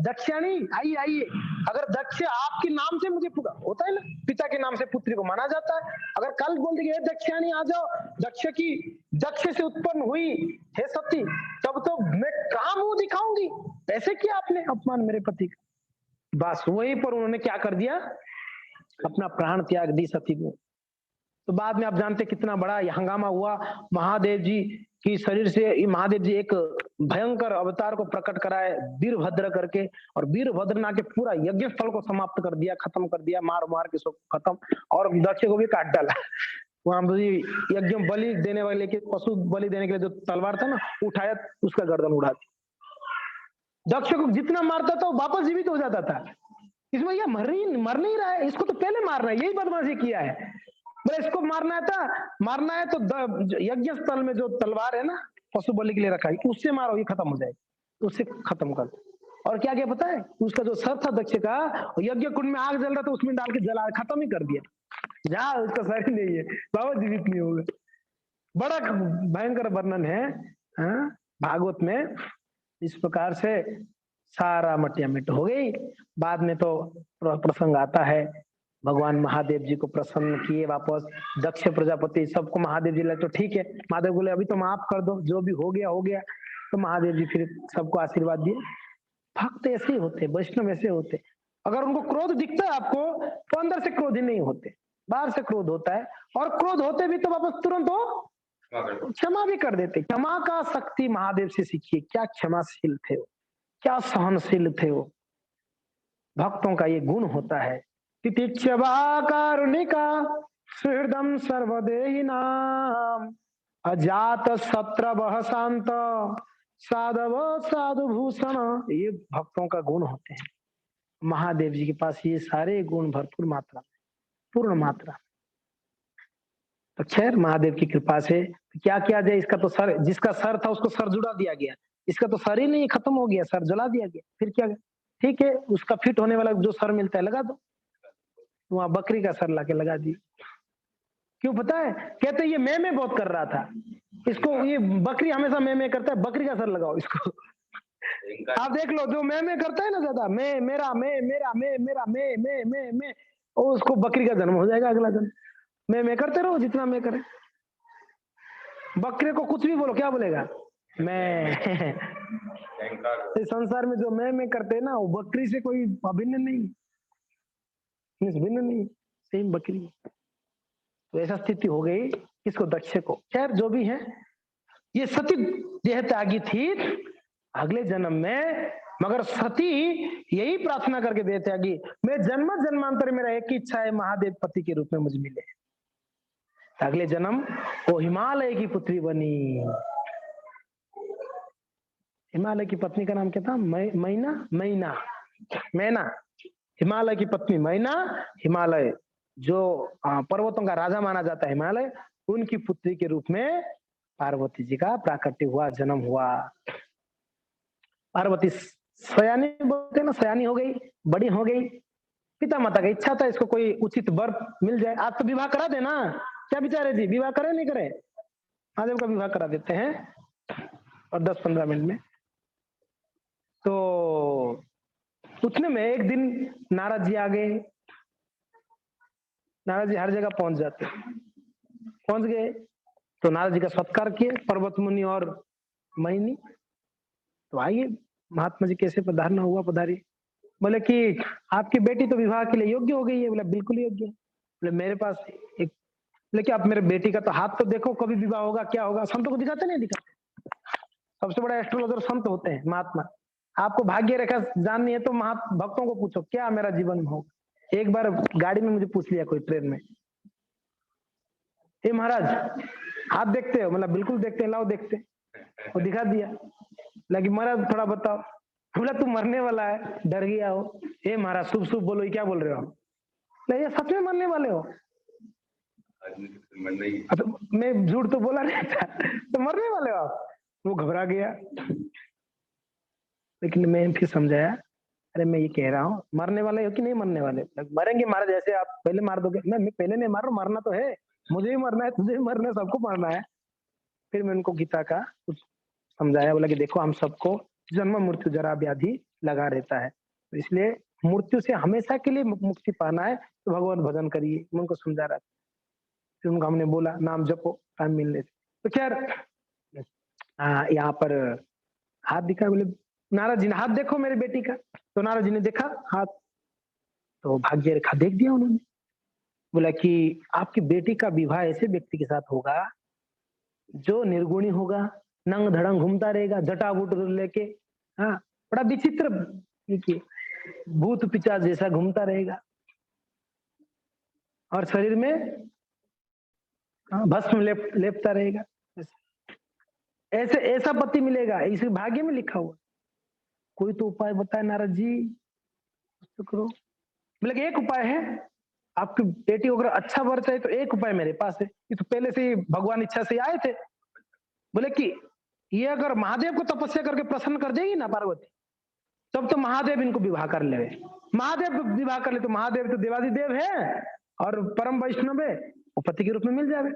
दक्षिणी आइए, अगर दक्ष आपके नाम से मुझे होता है ना, पिता के नाम से पुत्री को माना जाता है। अगर कल बोल देगी दक्षिणी आ जाओ, दक्ष से उत्पन्न हुई है सती, तब तो मैं कहाँ मुंह दिखाऊंगी? ऐसे किया आपने अपमान मेरे पति का। बस वहीं पर उन्होंने क्या कर दिया, अपना प्राण त्याग दी सती को। तो बाद में आप जानते कितना बड़ा हंगामा हुआ, महादेव जी की शरीर से महादेव जी एक भयंकर अवतार को प्रकट कराए वीरभद्र करके, और वीरभद्र ना के पूरा यज्ञ स्थल को समाप्त कर दिया, खत्म कर दिया, मार के सब खत्म, और दक्ष को भी काट डाला। वहां यज्ञ बलि देने वाले के, पशु बलि देने के लिए जो तलवार था ना, उठाया, उसका गर्दन उड़ा दिया। दक्ष को जितना मारता था वो वापस जीवित हो जाता था। इसमें यह मर नहीं रहा है, इसको तो पहले मारना है, यही बदमाशी किया है। बोले इसको मारना है तो यज्ञ स्थल में जो तलवार है ना, पशु बलि के लिए रखा है, उससे मारो, ये खत्म हो जाएगी, उससे खत्म कर। और क्या पता है, उसका जो सर था दक्ष का, यज्ञ कुंड में आग जल रहा था, उसमें डाल के जला खत्म ही कर दिया, जहां उसका सर ही नहीं है, बाबा जीवित नहीं होगा। बड़ा भयंकर वर्णन है भागवत में। इस प्रकार से सारा मटिया मिट हो गई। बाद में तो प्रसंग आता है, भगवान महादेव जी को प्रसन्न किए वापस, दक्ष प्रजापति सबको महादेव जी लगे, तो ठीक है, महादेव बोले अभी तो माफ कर दो, जो भी हो गया। तो महादेव जी फिर सबको आशीर्वाद दिए। भक्त ऐसे ही होते, वैष्णव ऐसे होते, अगर उनको क्रोध दिखता है आपको तो अंदर से क्रोध ही नहीं होते, बाहर से क्रोध होता है, और क्रोध होते भी तो वापस तुरंत हो क्षमा भी कर देते। क्षमा का शक्ति महादेव से सीखिए, क्या क्षमाशील थे वो, क्या सहनशील थे वो। भक्तों का ये गुण होता है। तितिक्षवा कारुणिका सुहृदम सर्वदेहिनाम अजात शत्रवः शांत साधव साधु भूषण, ये भक्तों का गुण होते हैं। महादेव जी के पास ये सारे गुण भरपूर मात्रा में, पूर्ण मात्रा। तो खैर महादेव की कृपा से क्या किया जाए, इसका तो सर, जिसका सर था उसको सर जुड़ा दिया गया, इसका तो सर ही नहीं, खत्म हो गया, सर जला दिया गया, फिर क्या? ठीक है, उसका फिट होने वाला जो सर मिलता है लगा दो। वहां बकरी का सर लाके लगा दी। क्यों पता है? कहते ये मैं बहुत कर रहा था, इसको ये बकरी हमेशा मैं करता है, बकरी का सर लगाओ इसको। आप देख लो, जो मैं करता है ना ज्यादा, मैं मेरा मैं मेरा मैं मेरा मैं, और उसको बकरी का जन्म हो जाएगा अगला जन्म। मैं करते रहो जितना मैं करे। बकरे को कुछ भी बोलो, क्या बोलेगा? मैं। इस संसार में जो मैं करते हैं ना, वो बकरी से कोई अभिन्न नहीं, भिन्न नहीं, सेम बकरी। तो ऐसा स्थिति हो गई किसको? दक्ष को। खैर जो भी है, ये सती देह त्यागी थी अगले जन्म में, मगर सती यही प्रार्थना करके देह त्यागी, मैं जन्म जन्मांतर मेरा एक ही इच्छा है, महादेव पति के रूप में मुझे मिले। अगले जन्म वो हिमालय की पुत्री बनी। हिमालय की पत्नी का नाम क्या था? मैना, मैना, मैना। हिमालय की पत्नी मैना, हिमालय जो पर्वतों का राजा माना जाता है हिमालय, उनकी पुत्री के रूप में पार्वती जी का प्राकट्य हुआ, जन्म हुआ। पार्वती सयानी बोलते ना, सयानी हो गई, बड़ी हो गई। पिता माता की इच्छा था इसको कोई उचित वर मिल जाए। आज तो विवाह करा देना, क्या विचार है जी? विवाह करे नहीं करे? महादेव का विवाह करा देते हैं और 10-15 मिनट में। तो उतने में एक दिन नारद जी आ गए। नारद जी हर जगह पहुंच जाते, पहुंच गए तो नारद जी का सत्कार किए पर्वत मुनि और महीनी। तो आइए महात्मा जी, कैसे पधारना हुआ? पधारी। बोले कि आपकी बेटी तो विवाह के लिए योग्य हो गई है। बोला बिल्कुल योग्य है। बोले मेरे पास एक, लेकिन आप मेरे बेटी का तो हाथ तो देखो, कभी विवाह होगा क्या होगा? संतों को दिखाते नहीं दिखाते? सबसे बड़ा एस्ट्रोलॉजर संत होते हैं, महात्मा। आपको भाग्य रेखा जाननी है तो भक्तों को पूछो क्या मेरा जीवन में होगा। एक बार गाड़ी में मुझे पूछ लिया कोई, ट्रेन में, ए महाराज हाथ देखते हो? मतलब बिल्कुल देखते हैं, लाओ देखते। वो दिखा दिया। लेकिन महाराज थोड़ा बताओ। बोला तू मरने वाला है, डर गया हो। ए महाराज शुभ शुभ बोलो, ये क्या बोल रहे हो आप? ये सच में मरने वाले हो? तो मैं झूठ तो बोला नहीं था, तो मरने वाले हो आप? वो घबरा गया। लेकिन मैं फिर समझाया, अरे मैं ये कह रहा हूँ मरने वाले हो कि नहीं मरने वाले? मरेंगे महाराज, ऐसे आप पहले मार दोगे? मैं पहले नहीं मार रहा हूँ, मरना तो है, मुझे भी मरना है, तुझे भी मरना है, सबको मरना है। फिर मैं उनको गीता का कुछ समझाया। बोला कि देखो हम सबको जन्म मृत्यु जरा व्याधि लगा रहता है, तो इसलिए मृत्यु से हमेशा के लिए मुक्ति पाना है तो भगवान भजन करिए। मैं उनको समझा रहा था। फिर उनको हमने बोला नाम जपो टाइम मिलने से। तो खैर यहाँ पर हाथ दिखा। बोले नारद जी ने हाथ देखो मेरी बेटी का। तो नारद जी ने देखा हाथ, तो भाग्य रेखा देख दिया उन्होंने। बोला कि आपकी बेटी का विवाह ऐसे व्यक्ति के साथ होगा जो निर्गुणी होगा, नंग धड़ंग घूमता रहेगा जटाबूट लेके, हाँ बड़ा विचित्र, भूत पिचाच जैसा घूमता रहेगा, और शरीर में भस्म लेपता रहेगा। ऐसे ऐसा पति मिलेगा, इस भाग्य में लिखा हुआ। कोई तो उपाय बताए नारद जी, तो करो। बोले एक उपाय है, आपकी बेटी अगर अच्छा वर चाहिए तो एक उपाय मेरे पास है। ये तो पहले से ही भगवान इच्छा से आए थे। बोले कि ये अगर महादेव को तपस्या करके प्रसन्न कर देगी ना पार्वती, तब तो महादेव इनको विवाह कर ले। महादेव विवाह कर ले तो महादेव तो देवादिदेव है और परम वैष्णव है, वो पति के रूप में मिल जाए।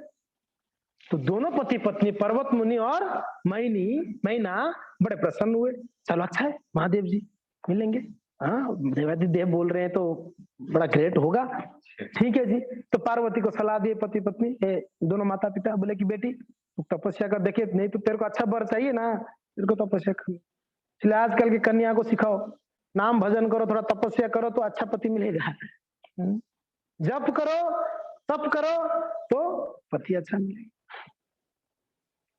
तो दोनों पति पत्नी पर्वत मुनि और मैना बड़े प्रसन्न हुए। चलो अच्छा है, महादेव जी मिलेंगे, हाँ देवादिदेव बोल रहे हैं तो बड़ा ग्रेट होगा। ठीक है जी। तो पार्वती को सलाह दिए पति पत्नी, दोनों माता पिता। बोले कि बेटी तू तपस्या कर, देखे नहीं तो तेरे को अच्छा वर चाहिए ना, तेरे को तपस्या कर। इसलिए आजकल की कन्या को सिखाओ, नाम भजन करो, थोड़ा तपस्या करो तो अच्छा पति मिलेगा। जप करो, तप करो तो पति अच्छा मिलेगा।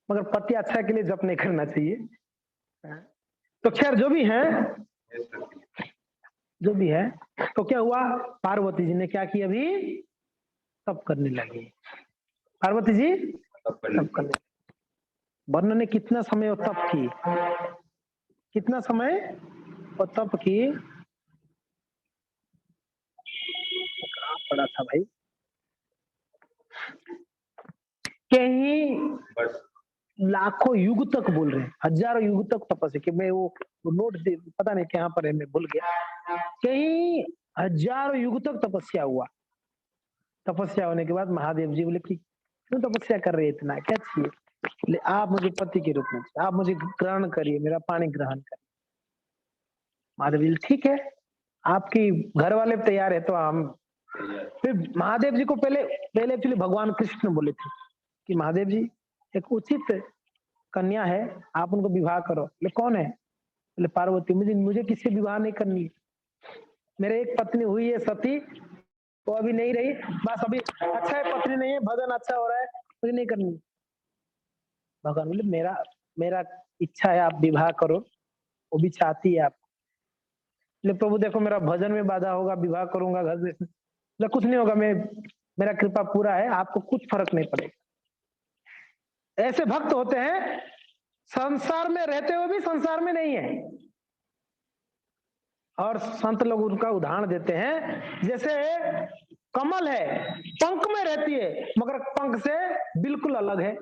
मगर पति अच्छा के लिए जप नहीं करना चाहिए। तो खैर जो भी है, जो भी है, तो क्या हुआ? पार्वती जी ने क्या किया? अभी तप करने लगी। पार्वती जी तप करने। वर्ण ने कितना समय वो तप की, कितना समय वो तप की? कहाँ पड़ा था भाई? के कहीं बस लाखों युग तक बोल रहे हैं, हजारों युग तक तपस्या कि मैं वो नोट दे पता नहीं कहाँ पर है, मैं भूल गया। कहीं हजारों युग तक तपस्या हुआ। तपस्या होने के बाद महादेव जी बोले कि क्यों तपस्या कर रहे हैं इतना, क्या चाहिए? बोले आप मुझे पति के रूप में चाहिए, आप मुझे ग्रहण करिए, मेरा पानी ग्रहण करिए। महादेव जी ठीक है, आपकी घर वाले तैयार है तो हम। फिर महादेव जी को पहले पहले एक्चुअली भगवान कृष्ण बोले थे कि महादेव जी एक उचित कन्या है, आप उनको विवाह करो। बोले कौन है? बोले पार्वती। मुझे मुझे किससे विवाह नहीं करनी, मेरे एक पत्नी हुई है सती, वो अभी नहीं रही, बस अभी अच्छा है पत्नी नहीं है, भजन अच्छा हो रहा है, मुझे नहीं करनी। भगवान बोले मेरा मेरा इच्छा है आप विवाह करो, वो भी चाहती है आप। बोले प्रभु देखो मेरा भजन में बाधा होगा, विवाह करूंगा घर से। बोले कुछ नहीं होगा, मैं मेरा कृपा पूरा है, आपको कुछ फर्क नहीं पड़ेगा। ऐसे भक्त होते हैं संसार में रहते हुए भी संसार में नहीं है। और संत लोग उनका उदाहरण देते हैं, जैसे कमल है, पंख में रहती है मगर पंख से बिल्कुल अलग है।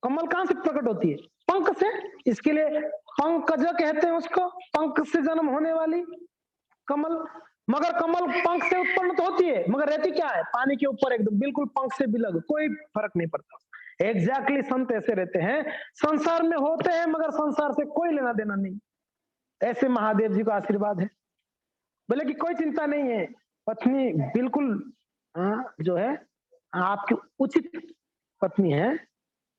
कमल कहां से प्रकट होती है? पंख से। इसके लिए पंकज कहते हैं उसको, पंख से जन्म होने वाली कमल। मगर कमल पंख से उत्पन्न तो होती है मगर रहती क्या है? पानी के ऊपर एकदम बिल्कुल पंख से बिलग, कोई फर्क नहीं पड़ता। एग्जैक्टली संत ऐसे रहते हैं, संसार में होते हैं मगर संसार से कोई लेना देना नहीं। ऐसे महादेव जी का आशीर्वाद है। बोले कि कोई चिंता नहीं है, पत्नी बिल्कुल जो है आपकी उचित पत्नी है,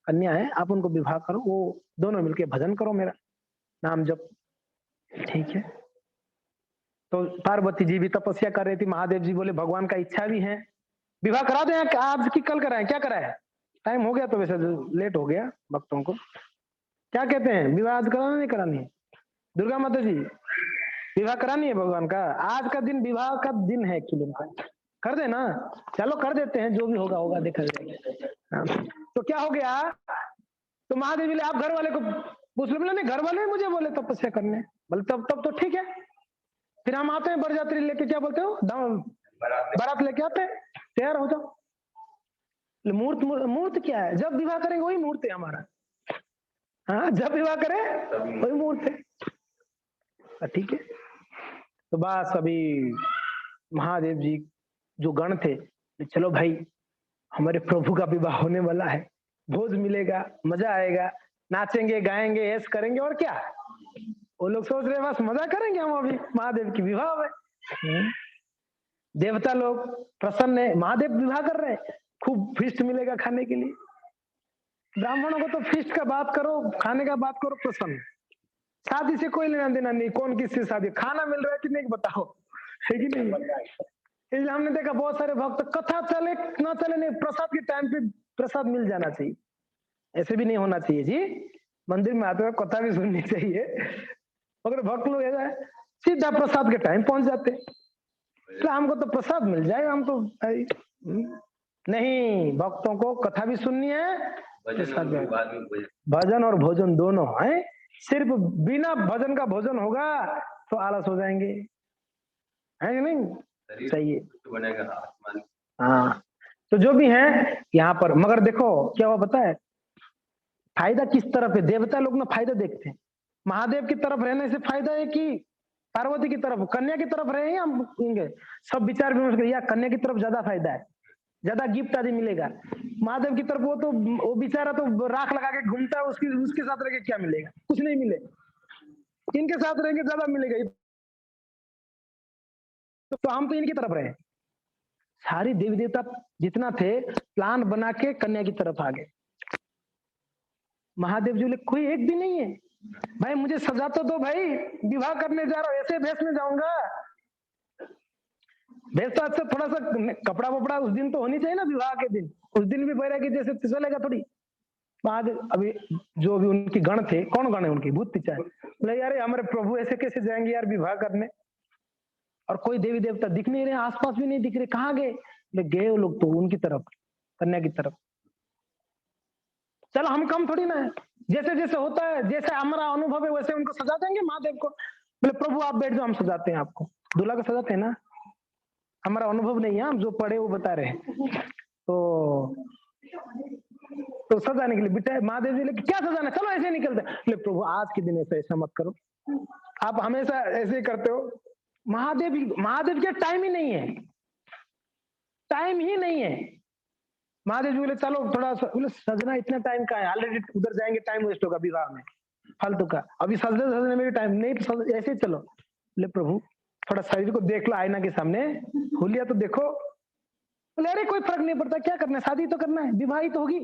कन्या है, आप उनको विवाह करो, वो दोनों मिलके भजन करो, मेरा नाम जप। ठीक है। तो पार्वती जी भी तपस्या कर रही थी, महादेव जी बोले भगवान का इच्छा भी है, विवाह करा दें आज की कल कराएं, क्या कराएं? टाइम हो गया तो वैसे लेट हो गया भक्तों को। क्या कहते हैं, विवाह आज कराना नहीं करानी है? दुर्गा माता जी विवाह करानी है भगवान का, आज का दिन विवाह का दिन है एक्चुअली उनका, कर देना। चलो कर देते हैं, जो भी होगा होगा, देखा जाएगा। तो क्या हो गया, तो महादेव बोले आप घर वाले को पूछ लो। बोले नहीं, घर वाले मुझे बोले तपस्या करने। बोले तब तब तो ठीक है। फिर हम आते हैं बरयात्री लेके, क्या बोलते हो, बारात लेके आते हैं, तैयार हो जाओ। मुहूर्त मुहूर्त क्या है? जब विवाह करेंगे वही मुहूर्त है हमारा। हाँ, जब विवाह करें वही मुहूर्त है। ठीक है। तो बस अभी महादेव जी जो गण थे, चलो भाई हमारे प्रभु का विवाह होने वाला है, भोज मिलेगा, मजा आएगा, नाचेंगे गाएंगे ऐश करेंगे, और क्या। वो लोग सोच रहे बस मजा करेंगे हम अभी महादेव की विवाह में। देवता लोग प्रसन्न है, महादेव विवाह कर रहे हैं, खूब फीस्ट मिलेगा खाने के लिए। ब्राह्मणों को तो फीस्ट का बात करो, खाने का बात करो, प्रसन्न। शादी से कोई लेना देना नहीं, कौन किससे शादी, खाना मिल रहा है कि नहीं बताओ, है कि नहीं? इसलिए हमने देखा बहुत सारे भक्त, कथा चले ना चले नहीं, प्रसाद के टाइम पे प्रसाद मिल जाना चाहिए। ऐसे भी नहीं होना चाहिए जी, मंदिर में आते हुए कथा भी सुननी चाहिए, मगर भक्त लोग ऐसा है सीधा प्रसाद के टाइम पहुंच जाते, तो हमको तो प्रसाद मिल जाएगा, हम तो नहीं, भक्तों को कथा भी सुननी है, भजन और भोजन दोनों है। सिर्फ बिना भजन का भोजन होगा तो आलस हो जाएंगे, है कि नहीं? सही है। हाँ, तो जो भी है यहाँ पर, मगर देखो क्या हुआ पता है, फायदा किस तरफ है? देवता लोग ना फायदा देखते हैं, महादेव की तरफ रहने से फायदा है कि पार्वती की तरफ, कन्या की तरफ रहे हम सब विचार विमर्श करिए, या कन्या की तरफ ज्यादा फायदा है, ज्यादा गिफ्ट आदि मिलेगा। महादेव की तरफ वो बेचारा तो राख लगा के घूमता है, उसके साथ रह के क्या मिलेगा? कुछ नहीं मिलेगा। इनके साथ रहेंगे ज्यादा मिलेगा, तो हम तो इनकी तरफ रहे। सारी देवी देवता जितना थे प्लान बना के कन्या की तरफ आ गए। महादेव जी बोले कोई एक भी नहीं है भाई, मुझे सजा तो दो भाई, विवाह करने जा रहा हूं, ऐसे भेष में जाऊंगा। भेष तो अच्छा थोड़ा सा कपड़ा वपड़ा उस दिन तो होनी चाहिए ना, विवाह के दिन, उस दिन भी बैरागी जैसे चलेगा थोड़ी। बाद अभी जो भी उनके गण थे, कौन गण है उनकी, भूत पिचाए, बोले यार हमारे प्रभु ऐसे कैसे जाएंगे यार विवाह करने, और कोई देवी देवता दिख नहीं रहे, आसपास भी नहीं दिख रहे, कहाँ गए? गए वो लोग तो उनकी तरफ, कन्या की तरफ। चलो हम कम थोड़ी ना है, जैसे जैसे होता है, जैसे हमारा अनुभव है वैसे उनको सजा देंगे महादेव को। बोले प्रभु आप बैठ जाओ, हम सजाते हैं आपको, दूल्हा को सजाते हैं ना, हमारा अनुभव नहीं है, हम जो पढ़े वो बता रहे हैं। तो तो सजाने के लिए बिठाए। महादेव जी लेके क्या सजाना, चलो ऐसे निकलते। बोले प्रभु आज के दिन ऐसा मत करो, आप हमेशा ऐसे ही करते हो। महादेव के टाइम ही नहीं है, टाइम ही नहीं है। महादेव जी बोले चलो थोड़ा बोले सजना इतना टाइम का है, ऑलरेडी उधर जाएंगे टाइम वेस्ट होगा विवाह में फालतू का, अभी सजने में भी टाइम नहीं, तो ऐसे ही चलो। बोले प्रभु थोड़ा शरीर को देख लो आईना के सामने, हुलिया तो देखो। बोले अरे कोई फर्क नहीं पड़ता, क्या करना है, शादी तो करना है, विवाह ही तो होगी।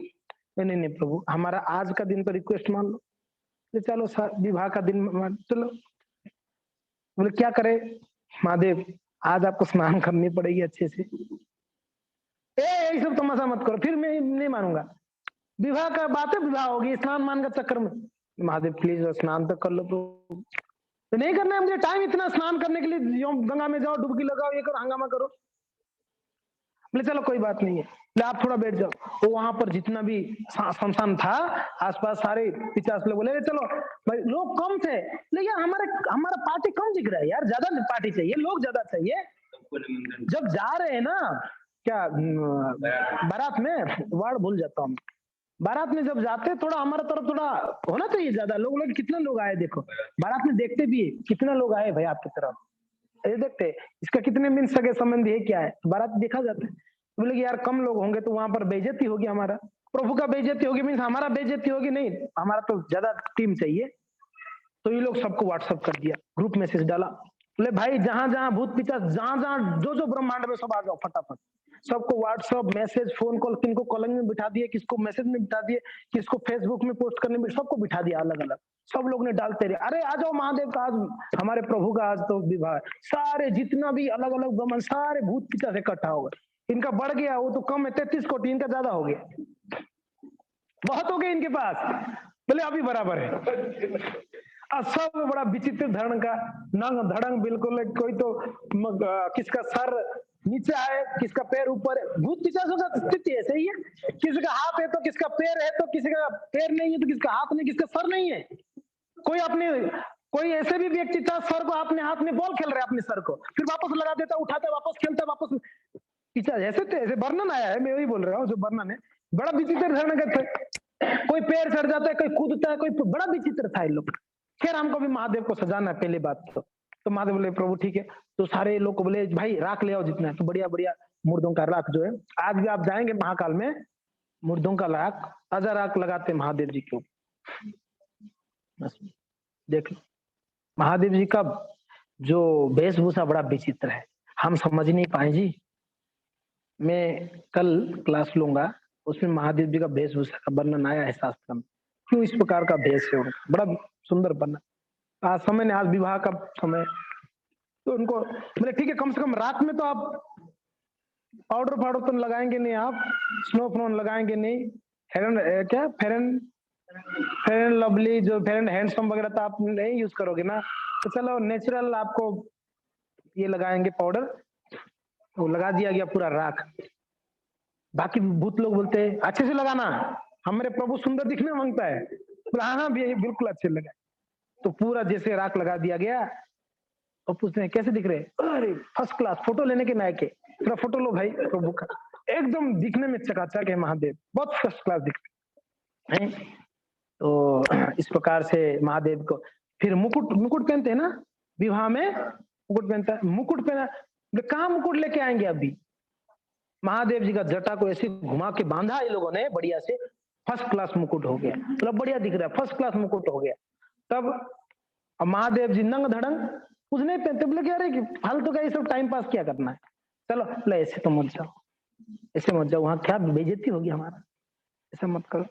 नहीं नहीं प्रभु हमारा आज का दिन तो रिक्वेस्ट मान लो। चलो विवाह का दिन चलो। बोले क्या करे महादेव, आज आपको स्नान करनी पड़ेगी अच्छे से। यही सब तमाशा मत करो, फिर मैं नहीं मानूंगा। विवाह का बात है, विवाह होगी, स्नान मान का चक्कर में। महादेव प्लीज स्नान तो कर लो। तो नहीं करना है मुझे टाइम इतना स्नान करने के लिए, गंगा में जाओ डुबकी लगाओ ये करो हंगामा करो। बोले चलो कोई बात नहीं है, आप थोड़ा बैठ जाओ। वो वहां पर जितना भी शमशान था आसपास सारे 50 लोग बोले चलो भाई, लोग कम थे लेकिन हमारा पार्टी कम दिख रहा है यार, ज्यादा पार्टी चाहिए, लोग ज्यादा चाहिए। जब जा रहे हैं ना क्या बारात में, वर्ड भूल जाता हूँ, बारात में जब जाते थोड़ा हमारा तरफ थोड़ा होना चाहिए ज्यादा लोग कितना लोग आए देखो बारात में, देखते भी कितना लोग आए भाई आपकी तरफ, ये देखते इसका कितने मिन सगे संबंधी है क्या है, बारात देखा जाता है। बोले कि यार कम लोग होंगे तो वहां पर बेइज्जती होगी, हमारा प्रभु का बेइज्जती होगी, मीन्स हमारा बेइज्जती होगी, नहीं हमारा तो ज्यादा टीम चाहिए। तो ये लोग सबको व्हाट्सएप कर दिया, ग्रुप मैसेज डाला। बोले भाई जहां जहां भूत पिशाच, जहां जहां जो ब्रह्मांड में सब आ जाओ फटाफट। सबको व्हाट्सएप मैसेज फोन कॉल, किनको कॉलिंग में बिठा दिए, किसको मैसेज में बिठा दिए, किसको फेसबुक में पोस्ट करने में, सबको बिठा दिया अलग अलग। सब लोग ने डालते रहे अरे आ जाओ महादेव का आज, हमारे प्रभु का आज तो विवाह। सारे जितना भी अलग अलग ब्राह्मण सारे भूत पिशाच इकट्ठा हो गए। इनका बढ़ गया, वो तो कम है 33 कोटि, इनका ज्यादा हो गया, बहुत हो गए इनके पास। बोले अभी बराबर है। सब बड़ा विचित्र धरण का, नंग धड़ंग बिल्कुल, कोई तो किसका सर नीचे है, किसका पैर ऊपर है। भूत पिशाचों का स्थिति ऐसे ही है, किसी का हाथ है तो किसका पैर है, तो किसी का पैर नहीं है तो किसका हाथ नहीं, किसका सर नहीं है। कोई ऐसे भी व्यक्ति था सर को अपने हाथ में, बॉल खेल रहा है अपने सर को, फिर वापस लगा देता, उठाता वापस खेलता वापस पिछा, ऐसे वर्णन आया है, मैं वही बोल रहा हूँ जो वर्णन है। बड़ा विचित्र धरण का था, कोई पैर चढ़ जाता है, कोई कूदता है, कोई बड़ा विचित्र था ये लोग। खैर हमको भी महादेव को सजाना है पहली बात तो महादेव बोले प्रभु ठीक है। तो सारे लोग को बोले भाई राख ले आओ जितना है, तो बढ़िया बढ़िया मुर्दों का राख जो है, आज भी आप जाएंगे महाकाल में मुर्दों का राख ताजा राख लगाते महादेव जी के ऊपर। देख लो महादेव जी का जो वेशभूषा बड़ा विचित्र है, हम समझ नहीं पाए जी। मैं कल क्लास लूंगा, उसमें महादेव जी का वेशभूषा का वर्णन आया है शास्त्र में, क्यों इस प्रकार का भेष है उनका, बड़ा सुंदर बना। आज समय ने, आज विवाह का समय, तो उनको बोले ठीक है कम से कम रात में तो आप पाउडर फाउडर तो लगाएंगे नहीं, आप स्नो फ्नो लगाएंगे नहीं, फेरन लवली जो फेरन हैंडसम वगैरह तो आप नहीं यूज करोगे ना, तो चलो नेचुरल आपको ये लगाएंगे पाउडर, तो लगा दिया गया पूरा राख। बाकी भूत लोग बोलते हैं अच्छे से लगाना, हमारे प्रभु सुंदर दिखने मांगता है। हाँ बिल्कुल अच्छे लगा। तो पूरा जैसे राख लगा दिया गया, और पूछते हैं कैसे दिख रहे, अरे फर्स्ट क्लास, फोटो लेने के नायक है, पूरा फोटो लो भाई प्रभु का, एकदम दिखने में चकाचक है महादेव, बहुत फर्स्ट क्लास दिखते हैं। तो इस प्रकार से महादेव को फिर मुकुट पहनते हैं ना, विवाह में मुकुट पहनता है, मुकुट पहना, कहाँ मुकुट लेके आएंगे अभी। महादेव जी का जटा को ऐसे घुमा के बांधा ये लोगों ने बढ़िया से, फर्स्ट क्लास मुकुट हो गया, मतलब बढ़िया दिख रहा है, फर्स्ट क्लास मुकुट हो गया। तब महादेव जी नंग धड़ंग कुछ नहीं पहनते, बोले अरे फालतू का ये सब टाइम पास क्या करना है, चलो ऐसे तो मत जाओ, ऐसे मत जाओ, वहां क्या बेइज्जती होगी हमारा, ऐसा मत करो।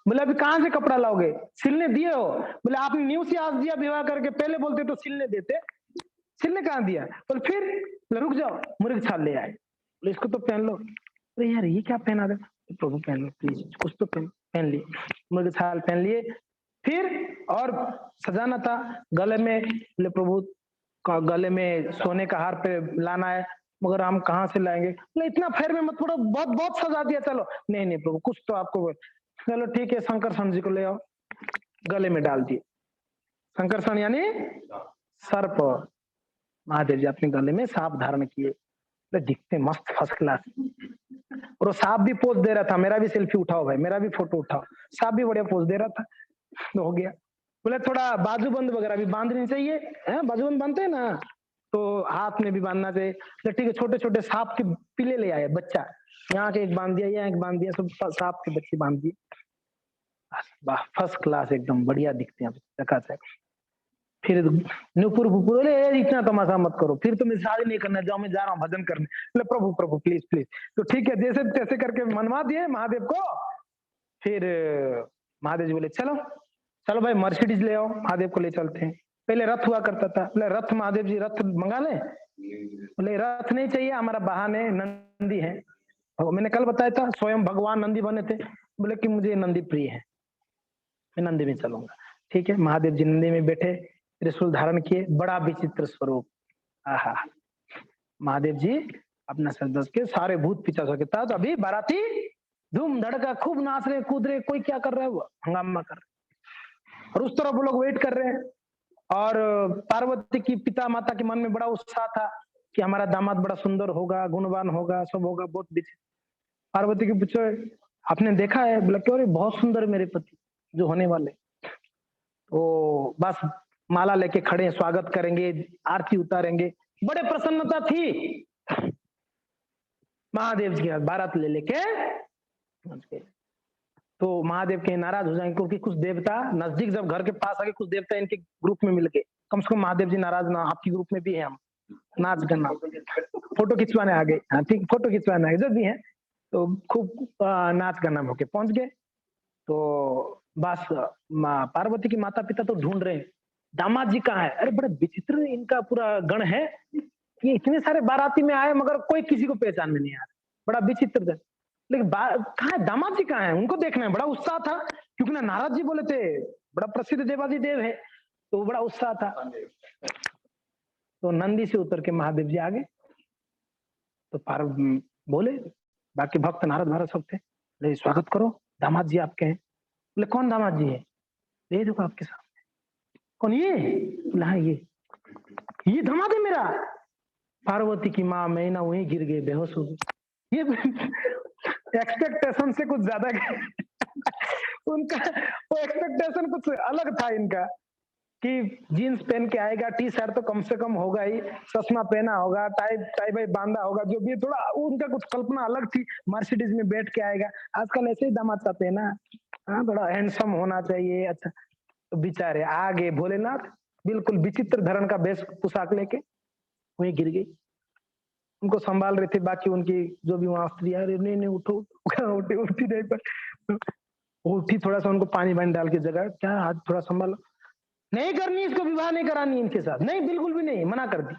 बोले अभी कहाँ से कपड़ा लाओगे, सिलने दिए हो, बोले आपने न्यू से आज दिया विवाह करके, पहले बोलते तो सिलने देते, सिलने कहाँ दिया, बोले फिर रुक जाओ मुर्ग छाल ले आए, बोले इसको तो पहन लो। अरे यार ये क्या पहना दे, प्रभु पहन लो प्लीज, कुछ तो पहन लिए, मुर्ग छाल पहन लिए। फिर और सजाना था गले में, बोले प्रभु का गले में सोने का हार पे लाना है, मगर हम कहाँ से लाएंगे, बोले इतना फेर में मत पड़ो, बहुत बहुत सजा दिया, चलो नहीं नहीं प्रभु कुछ तो आपको, चलो ठीक है शंकरषण जी को ले आओ, गले में डाल दिए। शंकरषण यानी सर्प, महादेव जी अपने गले में सांप धारण किए। दिखते मस्त फर्स्ट क्लास। और वो सांप भी पोज दे रहा था, मेरा भी सेल्फी उठाओ भाई, मेरा भी फोटो उठाओ। सांप भी बढ़िया पोज दे रहा था। तो हो गया। बोले थोड़ा बाजूबंद वगैरह भी बांधनी चाहिए, है बाजूबंद बांधते हैं ना, तो हाथ में भी बांधना चाहिए। तो ठीक है, छोटे छोटे सांप के पिले ले आए बच्चा, यहाँ के एक बांध दिया, यहाँ एक बांध दिया, सब सांप के बच्चे बांध दिए। वाह फर्स्ट क्लास एकदम बढ़िया दिखते हैं चकाचक। फिर नुपुर फुपुर, अरे इतना तमाशा मत करो, फिर तो मैं शादी नहीं करना, जाओ मैं जा रहा हूँ भजन करने। बोले प्रभु प्रभु प्लीज प्लीज। तो ठीक है, जैसे तैसे करके मनवा दिए महादेव को। फिर महादेव जी बोले चलो चलो भाई मर्सिडीज ले आओ, महादेव को ले चलते हैं। पहले रथ हुआ करता था, बोले रथ महादेव जी रथ मंगा ले। बोले रथ नहीं चाहिए, हमारा वाहन है, नंदी है। मैंने कल बताया था स्वयं भगवान नंदी बने थे। बोले कि मुझे नंदी प्रिय है, मैं नंदी में चलूंगा। ठीक है, महादेव जी नंदी में बैठे, त्रिशूल धारण किए, बड़ा विचित्र स्वरूप। आहा, महादेव जी अपना सर दस के सारे भूत पिशाचों के साथ अभी बाराती धूम धड़का खूब नाच रहे कूद रहे, कोई क्या कर रहा है, वो हंगामा कर रहे। और उस तरफ वो लोग वेट कर रहे हैं। और पार्वती की पिता माता के मन में बड़ा उत्साह था कि हमारा दामाद बड़ा सुंदर होगा, गुणवान होगा, सब होगा, बहुत विचित्र। पार्वती के पूछो आपने देखा है? बोला क्यों रे, बहुत सुंदर मेरे पति जो होने वाले। तो बस माला लेके खड़े, स्वागत करेंगे, आरती उतारेंगे, बड़े प्रसन्नता थी। महादेव जी के बारात ले लेके तो महादेव के नाराज हो जाएंगे, क्योंकि कुछ देवता नजदीक जब घर के पास आके कुछ देवता इनके ग्रुप में मिल गए, कम से कम महादेव जी नाराज ना, आपकी ग्रुप में भी है हम, नाच करना, फोटो खिंचवाने आ गए। हाँ ठीक, फोटो खिंचवाने आ गए, जो भी है। तो खूब नाच करना होके पहुंच गए। तो बस पार्वती की माता पिता तो ढूंढ रहे हैं दामाद जी कहाँ है। अरे बड़ा विचित्र इनका पूरा गण है कि इतने सारे बाराती में आए मगर कोई किसी को पहचान में नहीं आ रहा, बड़ा विचित्र है। लेकिन कहाँ है दामाद जी, कहाँ है, उनको देखना है। बड़ा उत्साह था, क्योंकि ना नारद जी बोले थे बड़ा प्रसिद्ध देवादी देव है, तो बड़ा उत्साह था। तो नंदी से उतर के महादेव जी आ गए। तो बोले, बाकी भक्त नारद भारत सब थे, बोले स्वागत करो, दामाद जी आपके हैं। बोले कौन दामाद जी है? ये देखो आपके सामने। कौन ये? बोला हाँ ये दामाद है मेरा। पार्वती की माँ मैना वहीं गिर गई, बेहोश हो गई। ये एक्सपेक्टेशन से कुछ ज्यादा उनका वो एक्सपेक्टेशन कुछ अलग था इनका, कि जीन्स पहन के आएगा, टी शर्ट तो कम से कम होगा ही, चश्मा पहना होगा, टाई टाई भाई बांधा होगा, जो भी थोड़ा उनका कुछ कल्पना अलग थी। मर्सिडीज में बैठ के आएगा, आजकल ऐसे ही दामाद चाहते हैं ना, हाँ थोड़ा हैंडसम होना चाहिए। अच्छा, तो बेचारे आगे भोलेनाथ बिल्कुल विचित्र धरण का वेश पोशाक लेके वहीं गिर गई। उनको संभाल रहे थे बाकी उनकी जो भी वहां स्त्री, अरे नहीं नहीं उठो, उठी नहीं पर उठी, थोड़ा सा उनको पानी वानी डाल के जगह, क्या हाथ थोड़ा संभालो, नहीं करनी इसको, विवाह नहीं करानी इनके साथ, नहीं बिल्कुल भी नहीं, मना कर दी।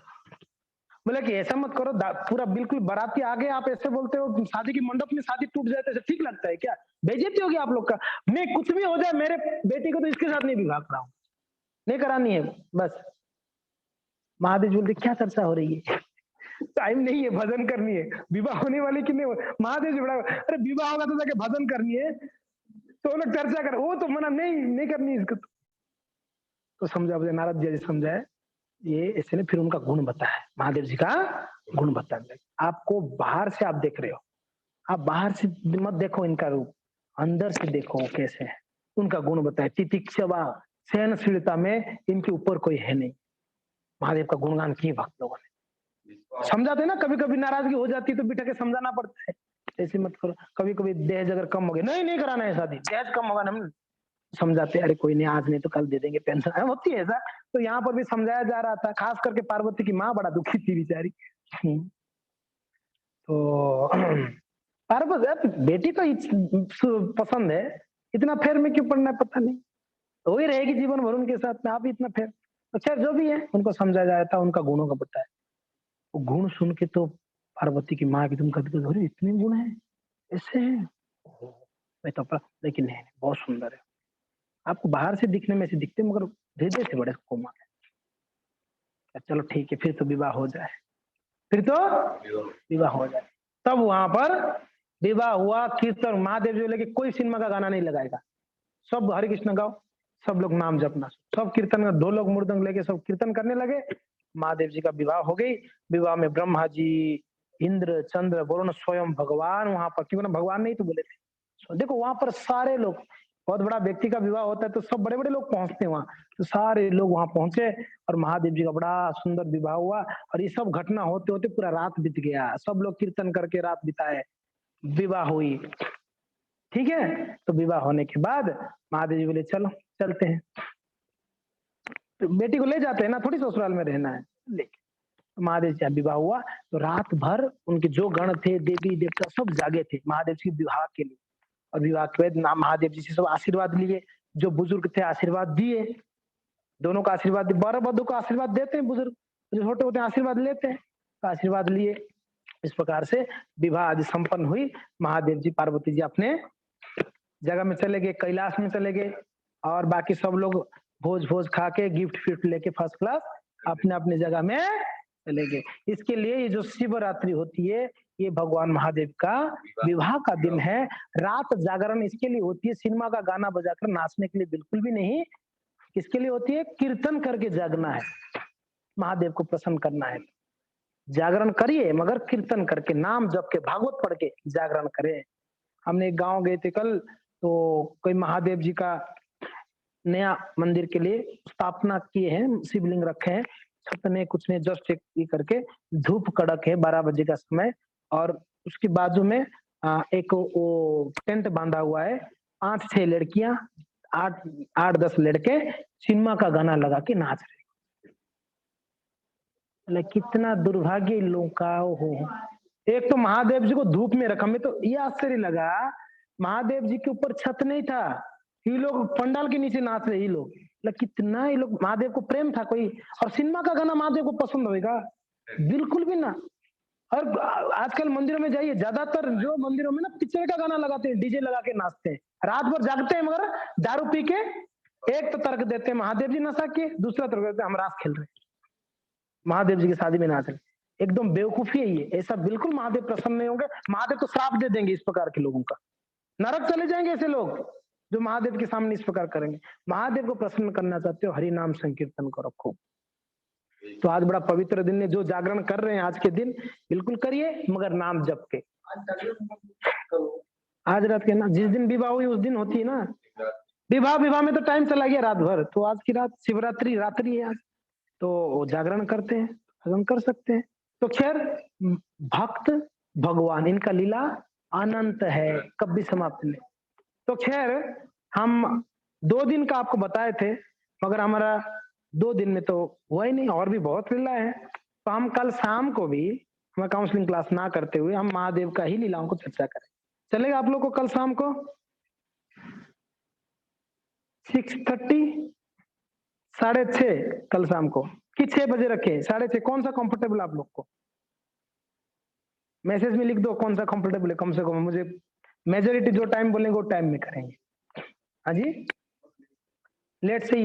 बोले कि ऐसा मत करो, पूरा बिल्कुल बाराती आगे आप ऐसे बोलते हो, शादी की मंडप में शादी टूट जाए तो ऐसे ठीक लगता है क्या? बेइज्जती होगी आप लोग का। मैं कुछ भी हो जाए, मेरे बेटी को तो इसके साथ नहीं विवाह कराऊं, नहीं करानी है बस। महादेव बोलते क्या चर्चा हो रही है? टाइम नहीं है, भजन करनी है, विवाह होने वाली कि नहीं। महादेव जी बड़ा, अरे विवाह होगा तो जाके भजन करनी है, तो वो लोग चर्चा कर, वो तो मना नहीं करनी इसको। तो समझा, मुझे नारद जी समझाए ये ऐसे नहीं, फिर उनका गुण बताया, महादेव जी का गुण बताया। आपको बाहर से आप देख रहे हो, आप बाहर से मत देखो इनका रूप, अंदर से देखो कैसे है। उनका गुण बताया, तितिक्षवा सहनशीलता में इनके ऊपर कोई है नहीं। महादेव का गुणगान किए भक्त लोगों ने। समझाते ना, कभी कभी नाराजगी हो जाती है तो बिठा के समझाना पड़ता है, ऐसे मत करो। कभी कभी दहेज अगर कम हो गया, नहीं कराना है शादी, दहेज कम होगा, हम समझाते, अरे कोई नहीं आज नहीं तो कल दे देंगे पेंशन, होती है ऐसा। तो यहाँ पर भी समझाया जा रहा था, खास करके पार्वती की माँ बड़ा दुखी थी बेचारी। तो पार्वती बेटी तो पसंद है, इतना फेर में क्यों पड़ना है पता नहीं, तो वही रहेगी जीवन भर उनके साथ में, आप इतना फेर। अच्छा जो भी है उनको समझाया जाता है, उनका गुणों का बताया। वो गुण सुन के तो पार्वती की माँ की तुम कभी कभी इतने गुण है, ऐसे है, मैं तो लेकिन नहीं बहुत सुंदर है। आपको बाहर से दिखने में ऐसे दिखते मगर हृदय से बड़े कोमल है। चलो ठीक है, फिर तो विवाह हो जाए, फिर तो विवाह हो जाए। तब वहां पर विवाह हुआ, कीर्तन, महादेव जो लेके कोई सिनेमा का गाना नहीं लगाएगा, सब हरे कृष्ण गाओ, सब लोग नाम जपना, सब कीर्तन, ढोलक मृदंग लेके सब कीर्तन करने लगे। महादेव जी का विवाह हो गई। विवाह में ब्रह्मा जी, इंद्र, चंद्र, वरुण, स्वयं भगवान वहां पर, क्योंकि ना भगवान नहीं तो बोले थे। देखो वहां पर सारे लोग, बहुत बड़ा व्यक्ति का विवाह होता है तो सब बड़े बड़े लोग पहुंचते हैं वहां, तो सारे लोग वहां पहुंचे और महादेव जी का बड़ा सुंदर विवाह हुआ। और ये सब घटना होते होते पूरा रात बीत गया, सब लोग कीर्तन करके रात बिताए, विवाह हुई। ठीक है, तो विवाह होने के बाद महादेव जी बोले चलो चलते हैं, तो बेटी को ले जाते हैं ना, थोड़ी ससुराल में रहना है, लेके महादेव जी का विवाह हुआ। तो रात भर उनके जो गण थे, देवी देवता सब जागे थे महादेव जी के विवाह के लिए। और विवाह के बाद महादेव जी से सब आशीर्वाद लिए, जो बुजुर्ग थे आशीर्वाद दिए, दोनों का आशीर्वाद, 12 बधू को आशीर्वाद देते हैं बुजुर्ग, जो छोटे होते हैं आशीर्वाद लेते हैं, तो आशीर्वाद लिए। इस प्रकार से विवाह आज संपन्न हुई। महादेव जी पार्वती जी अपने जगह में चले गए, कैलाश में चले गए, और बाकी सब लोग भोज भोज खा के गिफ्ट फिफ्ट लेके फर्स्ट क्लास अपने अपने जगह में चले गए। इसके लिए ये जो शिवरात्रि होती है, ये भगवान महादेव का विवाह का दिन है। रात जागरण इसके लिए होती है, सिनेमा का गाना बजाकर नाचने के लिए बिल्कुल भी नहीं। किसके लिए होती है? कीर्तन करके जागना है, महादेव को प्रसन्न करना है। जागरण करिए मगर कीर्तन करके, नाम जप के, भागवत पढ़ के जागरण करें। हमने एक गांव गए थे कल, तो कोई महादेव जी का नया मंदिर के लिए स्थापना किए हैं, शिवलिंग रखे हैं, छत में कुछ ने जस्ट एक ये करके, धूप कड़क है, 12 बजे का समय, और उसके बाजू में एक वो टेंट बांधा हुआ है, 5-6 लड़कियां, 8-10 लड़के सिनेमा का गाना लगा के नाच रहे। कितना दुर्भाग्य इन लोगों का हो। एक तो महादेव जी को धूप में रखा, मैं तो ये आश्चर्य लगा, महादेव जी के ऊपर छत नहीं था, ये लोग पंडाल के नीचे नाच रहे, ये लोग, कितना ये लोग, महादेव को प्रेम था कोई? और सिनेमा का गाना महादेव को पसंद होगा? बिल्कुल भी ना। और आजकल मंदिरों में जाइए, ज्यादातर जो मंदिरों में ना पिक्चर का गाना लगाते हैं, डीजे लगा के नाचते हैं, रात भर जागते हैं, मगर दारू पी के एक तो तर्क देते हैं महादेव जी नशा किए, दूसरा तर्क देते हैं हम रास खेल रहे, महादेव जी की शादी में नाच रहे। एकदम बेवकूफी है ये, ऐसा बिल्कुल महादेव प्रसन्न नहीं होंगे। महादेव तो श्राप दे देंगे इस प्रकार के लोगों का, नरक चले जाएंगे ऐसे लोग जो महादेव के सामने इस प्रकार करेंगे। महादेव को प्रसन्न करना चाहते हो, हरि नाम संकीर्तन को रखो। तो आज बड़ा पवित्र दिन है, जो जागरण कर रहे हैं आज के दिन बिल्कुल करिए, मगर नाम जप के। आज रात के ना, जिस दिन विवाह हुई उस दिन होती है ना विवाह में तो टाइम चला गया रात भर, तो आज की रात शिवरात्रि रात्रि है आज, तो जागरण करते हैं, जागरण कर सकते हैं। तो खैर, भक्त भगवान, इनका लीला अनंत है, कभी समाप्त नहीं। तो खैर, हम 2 दिन का आपको बताए थे, मगर हमारा 2 दिन में तो हुआ ही नहीं, और भी बहुत लीला है। तो हम कल शाम को भी, हम काउंसलिंग क्लास ना करते हुए, हम महादेव का ही लीलाओं को चर्चा करें। चलेगा आप लोग को कल शाम को 6:30, 6:30 कल शाम को, कि 6 बजे रखे? 6:30, कौन सा कंफर्टेबल आप लोग को? मैसेज में लिख दो कौन सा कंफर्टेबल है, कम से कम मुझे मेजोरिटी जो टाइम बोलेंगे वो टाइम में करेंगे। हाँ जी, लेट से ही है।